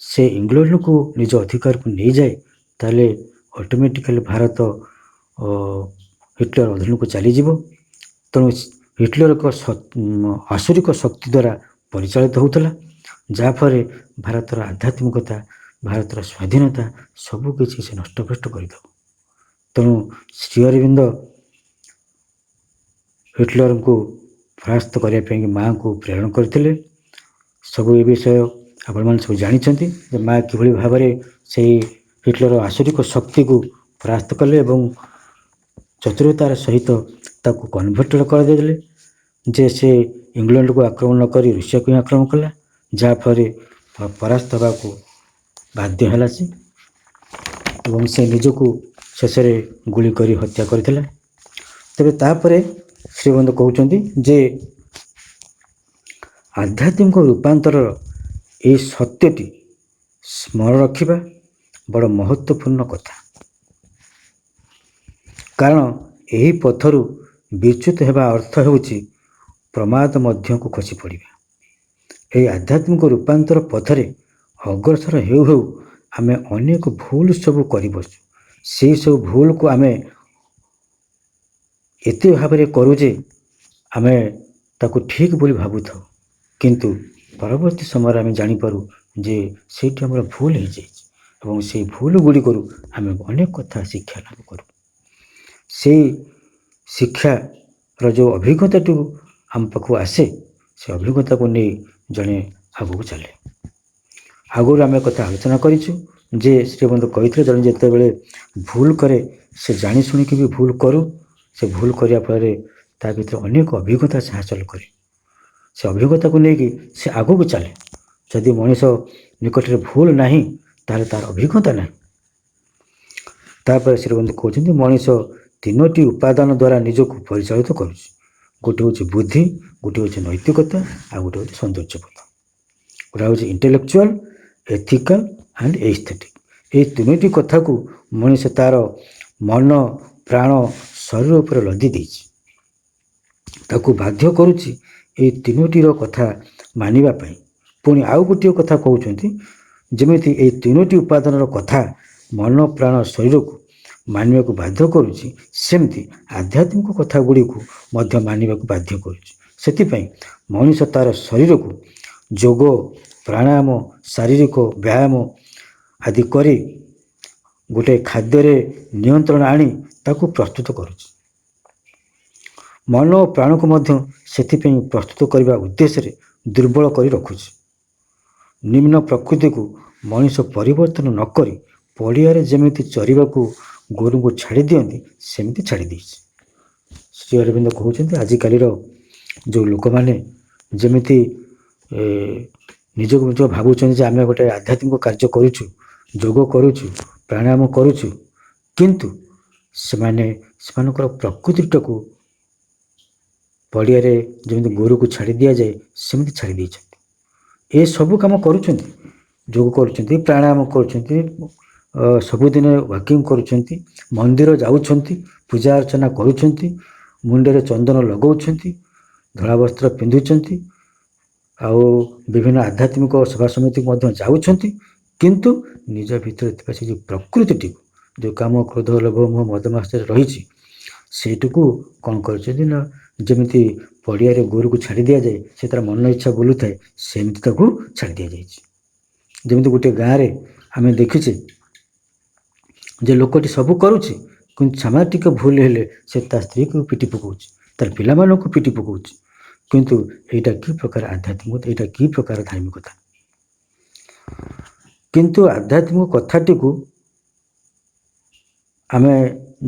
ସେ ଇଂଲଣ୍ଡକୁ ନିଜ ଅଧିକାରକୁ ନେଇଯାଏ ତାହେଲେ ଅଟୋମେଟିକାଲି ଭାରତ ହିଟଲର ଅଧୀନକୁ ଚାଲିଯିବ। ତେଣୁ ହିଟଲର ଏକ ଆସୁରିକ ଶକ୍ତି ଦ୍ୱାରା ପରିଚାଳିତ ହେଉଥିଲା, ଯାହାଫଳରେ ଭାରତର ଆଧ୍ୟାତ୍ମିକତା, ଭାରତର ସ୍ୱାଧୀନତା ସବୁକିଛି ସେ ନଷ୍ଟଭ୍ରଷ୍ଟ କରିଦେବ। ତେଣୁ ଶ୍ରୀ ଅରବିନ୍ଦ ହିଟଲରଙ୍କୁ ପରାସ୍ତ କରିବା ପାଇଁ ମାଆଙ୍କୁ ପ୍ରେରଣ କରିଥିଲେ। ସବୁ ଏ ବିଷୟ ଆପଣମାନେ ସବୁ ଜାଣିଛନ୍ତି ଯେ ମା କିଭଳି ଭାବରେ ସେଇ ହିଟଲର ଆସୁରିକ ଶକ୍ତିକୁ ପରାସ୍ତ କଲେ ଏବଂ ଚତୁରତାର ସହିତ ତାକୁ କନଭର୍ଟେଡ଼ କରିଦେଲେ ଯେ ସେ ଇଂଲଣ୍ଡକୁ ଆକ୍ରମଣ ନ କରି ରୁଷିଆକୁ ହିଁ ଆକ୍ରମଣ କଲା, ଯାହାଫଳରେ ପରାସ୍ତ ହେବାକୁ ବାଧ୍ୟ ହେଲା ସେ, ଏବଂ ସେ ନିଜକୁ ଶେଷରେ ଗୁଳି କରି ହତ୍ୟା କରିଥିଲା। ତେବେ ତାପରେ ଶ୍ରୀଅରବିନ୍ଦ କହୁଛନ୍ତି ଯେ ଆଧ୍ୟାତ୍ମିକ ରୂପାନ୍ତରର ଏହି ସତ୍ୟଟି ସ୍ମରଣ ରଖିବା ବଡ଼ ମହତ୍ତ୍ୱପୂର୍ଣ୍ଣ କଥା, କାରଣ ଏହି ପଥରୁ ବିଚ୍ୟୁତ ହେବା ଅର୍ଥ ହେଉଛି ପ୍ରମାଦ ମଧ୍ୟକୁ ଖସି ପଡ଼ିବା। ଏହି ଆଧ୍ୟାତ୍ମିକ ରୂପାନ୍ତର ପଥରେ ଅଗ୍ରସର ହେଉ ହେଉ ଆମେ ଅନେକ ଭୁଲ ସବୁ କରିବସୁ। ସେହି ସବୁ ଭୁଲକୁ ଆମେ ଏତେ ଭାବରେ କରୁ ଯେ ଆମେ ତାକୁ ଠିକ୍ ବୋଲି ଭାବୁଥାଉ, କିନ୍ତୁ ପରବର୍ତ୍ତୀ ସମୟରେ ଆମେ ଜାଣିପାରୁ ଯେ ସେଇଠି ଆମର ଭୁଲ ହେଇଯାଇଛି ଏବଂ ସେଇ ଭୁଲ ଗୁଡ଼ିକରୁ ଆମେ ଅନେକ କଥା ଶିକ୍ଷା ଲାଭ କରୁ। ସେଇ ଶିକ୍ଷାର ଯେଉଁ ଅଭିଜ୍ଞତାଟି ଆମ ପାଖକୁ ଆସେ, ସେ ଅଭିଜ୍ଞତାକୁ ନେଇ ଜଣେ ଆଗକୁ ଚାଲେ। ଆଗରୁ ଆମେ କଥା ଆଲୋଚନା କରିଛୁ ଯେ ଶ୍ରୀଅରବିନ୍ଦ କହିଥିଲେ ଜଣେ ଯେତେବେଳେ ଭୁଲ କରେ ସେ ଜାଣି ଶୁଣିକି ବି ଭୁଲ କରୁ, ସେ ଭୁଲ କରିବା ଫଳରେ ତା ଭିତରେ ଅନେକ ଅଭିଜ୍ଞତା ସେ ହାସଲ କରେ। ସେ ଅଭିଜ୍ଞତାକୁ ନେଇକି ସେ ଆଗକୁ ଚାଲେ। ଯଦି ମଣିଷ ନିକଟରେ ଭୁଲ ନାହିଁ ତାହେଲେ ତାର ଅଭିଜ୍ଞତା ନାହିଁ। ତାପରେ ଶ୍ରୀଅରବିନ୍ଦ କହୁଛନ୍ତି ମଣିଷ ତିନୋଟି ଉପାଦାନ ଦ୍ୱାରା ନିଜକୁ ପରିଚାଳିତ କରୁଛି। ଗୋଟିଏ ହେଉଛି ବୁଦ୍ଧି, ଗୋଟିଏ ହେଉଛି ନୈତିକତା, ଆଉ ଗୋଟିଏ ହେଉଛି ସୌନ୍ଦର୍ଯ୍ୟବୋଧ। ଗୋଟା ହେଉଛି ଇଣ୍ଟେଲେକ୍ଚୁଆଲ, ଏଥିକାଲ ଆଣ୍ଡ ଏସ୍ଥେଟିକ୍। ଏହି ତିନୋଟି କଥାକୁ ମଣିଷ ତାର ମନ, ପ୍ରାଣ, ଶରୀର ଉପରେ ଲଦି ଦେଇଛି। ତାକୁ ବାଧ୍ୟ କରୁଛି ଏହି ତିନୋଟିର କଥା ମାନିବା ପାଇଁ। ପୁଣି ଆଉ ଗୋଟିଏ କଥା କହୁଛନ୍ତି, ଯେମିତି ଏହି ତିନୋଟି ଉପାଦାନର କଥା ମନ, ପ୍ରାଣ, ଶରୀରକୁ ମାନିବାକୁ ବାଧ୍ୟ କରୁଛି, ସେମିତି ଆଧ୍ୟାତ୍ମିକ କଥା ଗୁଡ଼ିକୁ ମଧ୍ୟ ମାନିବାକୁ ବାଧ୍ୟ କରୁଛି। ସେଥିପାଇଁ ମଣିଷ ତାର ଶରୀରକୁ ଯୋଗ, ପ୍ରାଣାୟାମ, ଶାରୀରିକ ବ୍ୟାୟାମ ଆଦି କରି ଗୋଟିଏ ଖାଦ୍ୟରେ ନିୟନ୍ତ୍ରଣ ଆଣି ତାକୁ ପ୍ରସ୍ତୁତ କରୁଛି। ମନ ଓ ପ୍ରାଣକୁ ମଧ୍ୟ ସେଥିପାଇଁ ପ୍ରସ୍ତୁତ କରିବା ଉଦ୍ଦେଶ୍ୟରେ ଦୁର୍ବଳ କରି ରଖୁଛି। ନିମ୍ନ ପ୍ରକୃତିକୁ ମଣିଷ ପରିବର୍ତ୍ତନ ନ କରି ପଡ଼ିଆରେ ଯେମିତି ଚରିବାକୁ ଗୋରୁଙ୍କୁ ଛାଡ଼ି ଦିଅନ୍ତି ସେମିତି ଛାଡ଼ି ଦେଇଛି। ଶ୍ରୀ ଅରବିନ୍ଦ କହୁଛନ୍ତି ଆଜିକାଲିର ଯେଉଁ ଲୋକମାନେ ଯେମିତି ନିଜକୁ ନିଜ ଭାବୁଛନ୍ତି ଯେ ଆମେ ଗୋଟେ ଆଧ୍ୟାତ୍ମିକ କାର୍ଯ୍ୟ କରୁଛୁ, ଯୋଗ କରୁଛୁ, ପ୍ରାଣାୟାମ କରୁଛୁ, କିନ୍ତୁ ସେମାନେ ସେମାନଙ୍କର ପ୍ରକୃତିଟାକୁ ପଡ଼ିଆରେ ଯେମିତି ଗୋରୁକୁ ଛାଡ଼ି ଦିଆଯାଏ ସେମିତି ଛାଡ଼ି ଦେଇଛନ୍ତି। ଏସବୁ କାମ କରୁଛନ୍ତି, ଯୋଗ କରୁଛନ୍ତି, ପ୍ରାଣାୟାମ କରୁଛନ୍ତି, ସବୁଦିନ ୱାକିଂ କରୁଛନ୍ତି, ମନ୍ଦିର ଯାଉଛନ୍ତି, ପୂଜା ଅର୍ଚ୍ଚନା କରୁଛନ୍ତି, ମୁଣ୍ଡରେ ଚନ୍ଦନ ଲଗାଉଛନ୍ତି, ଧଳା ବସ୍ତ୍ର ପିନ୍ଧୁଛନ୍ତି, ଆଉ ବିଭିନ୍ନ ଆଧ୍ୟାତ୍ମିକ ସଭା ସମିତିକୁ ମଧ୍ୟ ଯାଉଛନ୍ତି, କିନ୍ତୁ ନିଜ ଭିତରେ ଥିବା ସେ ଯେଉଁ ପ୍ରକୃତିଟିକୁ ଯେଉଁ କାମ କ୍ରୋଧ ଲୋଭ ମୋହ ମଦ ମାତ୍ସର୍ଯ୍ୟ ରହିଛି ସେଇଟାକୁ କ'ଣ କରିଛନ୍ତି ନା ଯେମିତି ପଡ଼ିଆରେ ଗୋରୁକୁ ଛାଡ଼ି ଦିଆଯାଏ ସେ ତାର ମନ ଇଚ୍ଛା ବୁଲୁଥାଏ ସେମିତି ତାକୁ ଛାଡ଼ି ଦିଆଯାଇଛି। ଯେମିତି ଗୋଟିଏ ଗାଁରେ ଆମେ ଦେଖିଛେ ଯେ ଲୋକଟି ସବୁ କରୁଛି କିନ୍ତୁ ସାମାନ୍ୟ ଟିକେ ଭୁଲ ହେଲେ ସେ ତା ସ୍ତ୍ରୀକୁ ପିଟି ପକାଉଛି, ତାର ପିଲାମାନଙ୍କୁ ପିଟି ପକାଉଛି। କିନ୍ତୁ ଏଇଟା କି ପ୍ରକାର ଆଧ୍ୟାତ୍ମିକତା, ଏଇଟା କି ପ୍ରକାର ଧାର୍ମିକତା? କିନ୍ତୁ ଆଧ୍ୟାତ୍ମିକ କଥାଟିକୁ ଆମେ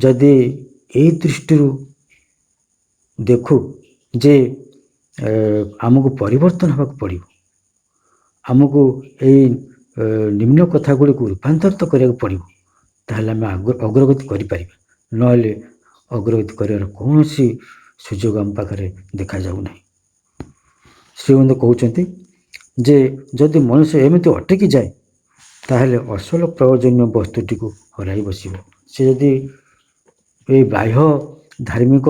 ଯଦି ଏଇ ଦୃଷ୍ଟିରୁ ଦେଖୁ ଯେ ଆମକୁ ପରିବର୍ତ୍ତନ ହେବାକୁ ପଡ଼ିବ, ଆମକୁ ଏଇ ନିମ୍ନ କଥା ଗୁଡ଼ିକୁ ରୂପାନ୍ତରିତ କରିବାକୁ ପଡ଼ିବ, ତାହେଲେ ଆମେ ଅଗ୍ରଗତି କରିପାରିବା। ନହେଲେ ଅଗ୍ରଗତି କରିବାର କୌଣସି ସୁଯୋଗ ଆମ ପାଖରେ ଦେଖାଯାଉ ନାହିଁ। ଶ୍ରୀମନ୍ତ କହୁଛନ୍ତି ଯେ ଯଦି ମଣିଷ ଏମିତି ଅଟକି ଯାଏ ତାହେଲେ ଅସଲ ପ୍ରୟୋଜନୀୟ ବସ୍ତୁଟିକୁ ହରାଇ ବସିବ। ସେ ଯଦି ଏଇ ବାହ୍ୟ ଧାର୍ମିକ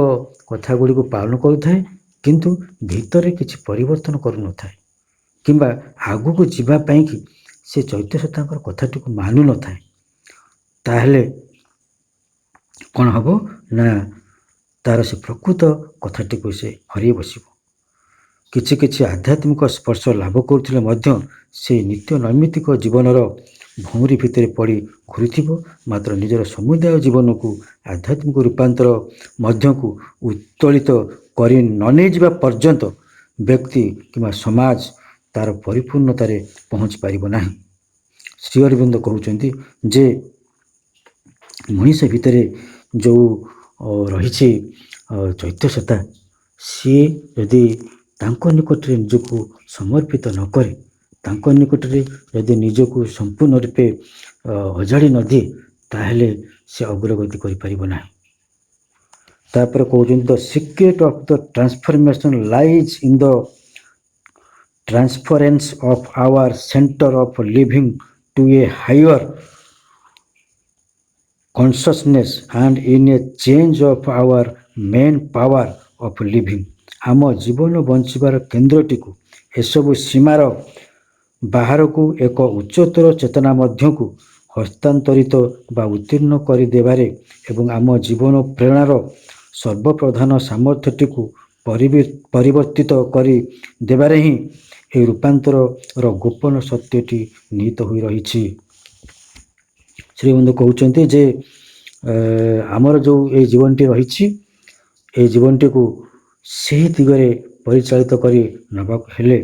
କଥା ଗୁଡ଼ିକୁ ପାଳନ କରୁଥାଏ କିନ୍ତୁ ଭିତରେ କିଛି ପରିବର୍ତ୍ତନ କରୁନଥାଏ କିମ୍ବା ଆଗକୁ ଯିବା ପାଇଁକି ସେ ଚୈତ୍ୟ ସତାଙ୍କର କଥାଟିକୁ ମାନୁନଥାଏ, ତାହେଲେ କ'ଣ ହେବ ନା ତାର ସେ ପ୍ରକୃତ କଥାଟିକୁ ସେ ହରାଇ ବସିବ। କିଛି କିଛି ଆଧ୍ୟାତ୍ମିକ ସ୍ପର୍ଶ ଲାଭ କରୁଥିଲେ ମଧ୍ୟ ସେ ନିତ୍ୟ ନୈମିତ୍ତିକ ଜୀବନର ଭଉଁରୀ ଭିତରେ ପଡ଼ି ଘୁରୁଥିବ, ମାତ୍ର ନିଜର ସମୁଦାୟ ଜୀବନକୁ ଆଧ୍ୟାତ୍ମିକ ରୂପାନ୍ତର ମଧ୍ୟକୁ ଉତ୍ତୋଳିତ କରି ନ ନେଇଯିବା ପର୍ଯ୍ୟନ୍ତ ବ୍ୟକ୍ତି କିମ୍ବା ସମାଜ ତାର ପରିପୂର୍ଣ୍ଣତାରେ ପହଞ୍ଚି ପାରିବ ନାହିଁ। ଶ୍ରୀ ଅରବିନ୍ଦ କହୁଛନ୍ତି ଯେ ମଣିଷ ଭିତରେ ଯେଉଁ ରହିଛି ଚୈତ୍ୟ ସତ୍ତା, ସିଏ ଯଦି ତାଙ୍କ ନିକଟରେ ନିଜକୁ ସମର୍ପିତ ନ କରେ, ତାଙ୍କ ନିକଟରେ ଯଦି ନିଜକୁ ସମ୍ପୂର୍ଣ୍ଣ ରୂପେ ଅଜାଡ଼ି ନଦିଏ ତାହେଲେ ସେ ଅଗ୍ରଗତି କରିପାରିବ ନାହିଁ। ତାପରେ କହୁଛନ୍ତି the secret of the transformation lies in the transference of our center of living to a higher consciousness and in a change of our main power of living। ଆମ ଜୀବନ ବଞ୍ଚିବାର କେନ୍ଦ୍ରଟିକୁ ଏସବୁ ସୀମାର ବାହାରକୁ ଏକ ଉଚ୍ଚତର ଚେତନା ମଧ୍ୟକୁ ହସ୍ତାନ୍ତରିତ ବା ଉତ୍ତୀର୍ଣ୍ଣ କରିଦେବାରେ ଏବଂ ଆମ ଜୀବନ ପ୍ରେରଣାର ସର୍ବପ୍ରଧାନ ସାମର୍ଥ୍ୟଟିକୁ ପରିବର୍ତ୍ତିତ କରି ଦେବାରେ ହିଁ ଏହି ରୂପାନ୍ତରର ଗୋପନ ସତ୍ୟଟି ନିହିତ ହୋଇ ରହିଛି। ଶ୍ରୀବନ୍ଧୁ କହୁଛନ୍ତି ଯେ ଆମର ଯେଉଁ ଏଇ ଜୀବନଟି ରହିଛି, ଏଇ ଜୀବନଟିକୁ ସେହି ଦିଗରେ ପରିଚାଳିତ କରି ନେବାକୁ ହେଲେ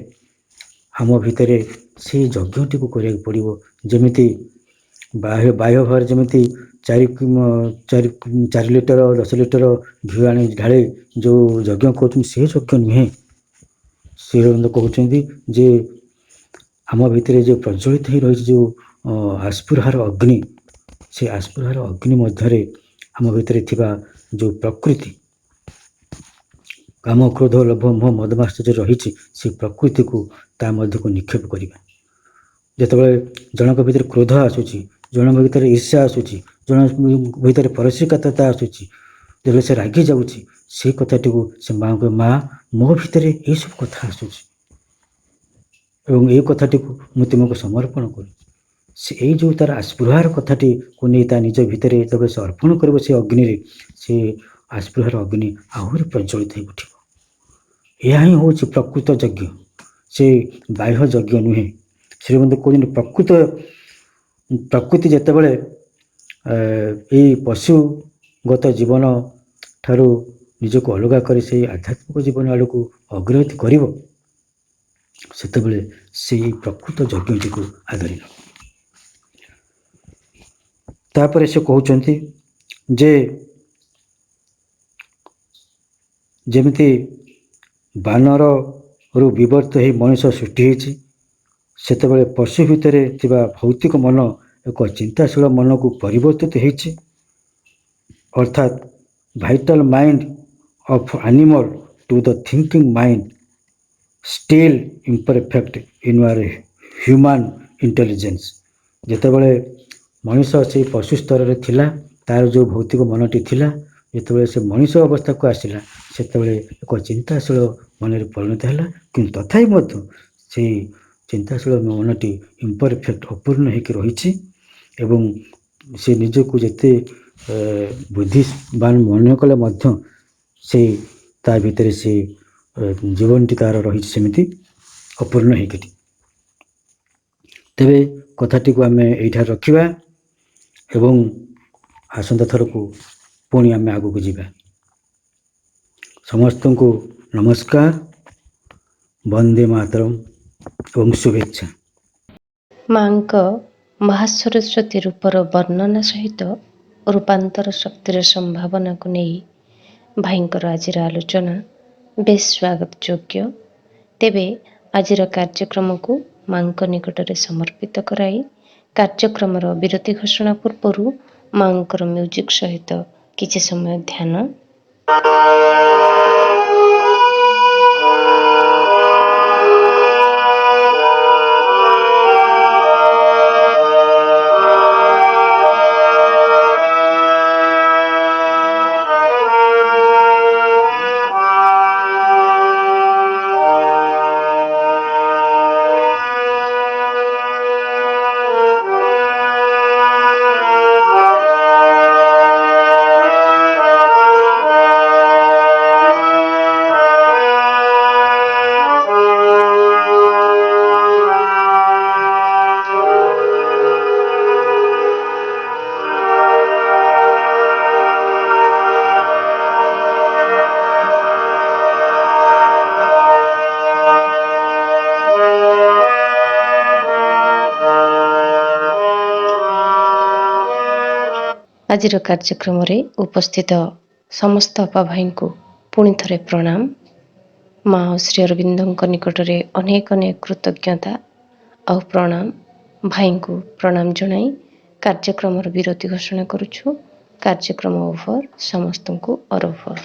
ଆମ ଭିତରେ ସେହି ଯଜ୍ଞଟିକୁ କରିବାକୁ ପଡ଼ିବ। ଯେମିତି ବାହ୍ୟ ଭାବରେ ଯେମିତି 4 ଲିଟର 10 ଲିଟର ଘିଅ ଆଣି ଢାଳି ଯେଉଁ ଯଜ୍ଞ କରୁଛନ୍ତି ସେହି ଯଜ୍ଞ ନୁହେଁ। ଶ୍ରୀଅରବିନ୍ଦ କହୁଛନ୍ତି ଯେ ଆମ ଭିତରେ ଯେଉଁ ପ୍ରଜ୍ୱଳିତ ହୋଇ ରହିଛି ଯେଉଁ ଆସ୍ପୃହାର ଅଗ୍ନି, ସେ ଆସ୍ପୃହାର ଅଗ୍ନି ମଧ୍ୟରେ ଆମ ଭିତରେ ଥିବା ଯେଉଁ ପ୍ରକୃତି କାମ କ୍ରୋଧ ଲୋଭ ମୋହ ମଦ ମାତ୍ସର୍ଯ୍ୟ ରହିଛି, ସେ ପ୍ରକୃତିକୁ ତା ମଧ୍ୟକୁ ନିକ୍ଷେପ କରିବା। ଯେତେବେଳେ ଜଣଙ୍କ ଭିତରେ କ୍ରୋଧ ଆସୁଛି, ଜଣଙ୍କ ଭିତରେ ଈର୍ଷା ଆସୁଛି, ଜଣଙ୍କ ଭିତରେ ପରଶ୍ରୀକାତରତା ଆସୁଛି, ଯେତେବେଳେ ସେ ରାଗି ଯାଉଛି ସେଇ କଥାଟିକୁ ସେ ମାଆଙ୍କୁ, ମା ମୋ ଭିତରେ ଏଇସବୁ କଥା ଆସୁଛି ଏବଂ ଏଇ କଥାଟିକୁ ମୁଁ ତୁମକୁ ସମର୍ପଣ କରୁଛି। ସେ ଏଇ ଯେଉଁ ତାର ଆସ୍ପୃହାର କଥାଟିକୁ ନେଇ ତା ନିଜ ଭିତରେ ଯେତେବେଳେ ସେ ଅର୍ପଣ କରିବ ସେ ଅଗ୍ନିରେ, ସେ ଆସ୍ପୃହାର ଅଗ୍ନି ଆହୁରି ପ୍ରଜ୍ୱଳିତ ହୋଇ ଉଠିବ। ଏହା ହିଁ ହେଉଛି ପ୍ରକୃତ ଯଜ୍ଞ, ସେ ବାହ୍ୟ ଯଜ୍ଞ ନୁହେଁ। ଶ୍ରୀମନ୍ତ କହୁଛନ୍ତି ପ୍ରକୃତି ଯେତେବେଳେ ଏଇ ପଶୁଗତ ଜୀବନ ଠାରୁ ନିଜକୁ ଅଲଗା କରି ସେଇ ଆଧ୍ୟାତ୍ମିକ ଜୀବନ ଆଡ଼କୁ ଅଗ୍ରଗତି କରିବ, ସେତେବେଳେ ସେଇ ପ୍ରକୃତ ଯଜ୍ଞଟିକୁ ଆଦରି ନେବ। ତାପରେ ସେ କହୁଛନ୍ତି ଯେ ଯେମିତି ବାନରରୁ ବିବର୍ତ୍ତ ହୋଇ ମଣିଷ ସୃଷ୍ଟି ହୋଇଛି, ସେତେବେଳେ ପଶୁ ଭିତରେ ଥିବା ଭୌତିକ ମନ ଏକ ଚିନ୍ତାଶୀଳ ମନକୁ ପରିବର୍ତ୍ତିତ ହୋଇଛି, ଅର୍ଥାତ୍ vital mind of animal to the thinking mind still imperfect in your human intelligence. ଯେତେବେଳେ ମଣିଷ ସେଇ ପଶୁ ସ୍ତରରେ ଥିଲା, ତାର ଯେଉଁ ଭୌତିକ ମନଟି ଥିଲା, ଯେତେବେଳେ ସେ ମଣିଷ ଅବସ୍ଥାକୁ ଆସିଲା ସେତେବେଳେ ଏକ ଚିନ୍ତାଶୀଳ ମନରେ ପରିଣତ ହେଲା, କିନ୍ତୁ ତଥାପି ମଧ୍ୟ ସେଇ ଚିନ୍ତାଶୀଳ ମନଟି ଇମ୍ପରଫେକ୍ଟ ଅପୂର୍ଣ୍ଣ ହୋଇକି ରହିଛି ଏବଂ ସେ ନିଜକୁ ଯେତେ ବୁଦ୍ଧିମାନ ମନେ କଲେ ମଧ୍ୟ ସେ ତା ଭିତରେ ସେ ଜୀବନଟି ତାର ରହିଛି ସେମିତି ଅପୂର୍ଣ୍ଣ ହେଇକରି। ତେବେ କଥାଟିକୁ ଆମେ ଏଇଠାରେ ରଖିବା ଏବଂ ଆସନ୍ତା ଥରକୁ ପୁଣି ଆମେ ଆଗକୁ ଯିବା। ସମସ୍ତଙ୍କୁ ନମସ୍କାର, ବନ୍ଦେ ମାତରମ୍ ଏବଂ ଶୁଭେଚ୍ଛା। ମାଙ୍କ ମହାସରସ୍ୱତୀ ରୂପର ବର୍ଣ୍ଣନା ସହିତ ରୂପାନ୍ତର ଶକ୍ତିର ସମ୍ଭାବନାକୁ ନେଇ ଭାଇଙ୍କର ଆଜିର ଆଲୋଚନା ବେଶ ସ୍ୱାଗତ ଯୋଗ୍ୟ। ତେବେ ଆଜିର କାର୍ଯ୍ୟକ୍ରମକୁ ମାଙ୍କ ନିକଟରେ ସମର୍ପିତ କରାଇ କାର୍ଯ୍ୟକ୍ରମର ବିରତି ଘୋଷଣା ପୂର୍ବରୁ ମାଙ୍କର ମ୍ୟୁଜିକ୍ ସହିତ କିଛି ସମୟ ଧ୍ୟାନ। ଆଜିର କାର୍ଯ୍ୟକ୍ରମରେ ଉପସ୍ଥିତ ସମସ୍ତ ଅପା ଭାଇଙ୍କୁ ପୁଣି ଥରେ ପ୍ରଣାମ। ମା ଶ୍ରୀ ଅରବିନ୍ଦଙ୍କ ନିକଟରେ ଅନେକ ଅନେକ କୃତଜ୍ଞତା ଆଉ ପ୍ରଣାମ। ଭାଇଙ୍କୁ ପ୍ରଣାମ ଜଣାଇ କାର୍ଯ୍ୟକ୍ରମର ବିରତି ଘୋଷଣା କରୁଛୁ। କାର୍ଯ୍ୟକ୍ରମ ଓଭର, ସମସ୍ତଙ୍କୁ ଅରଭର।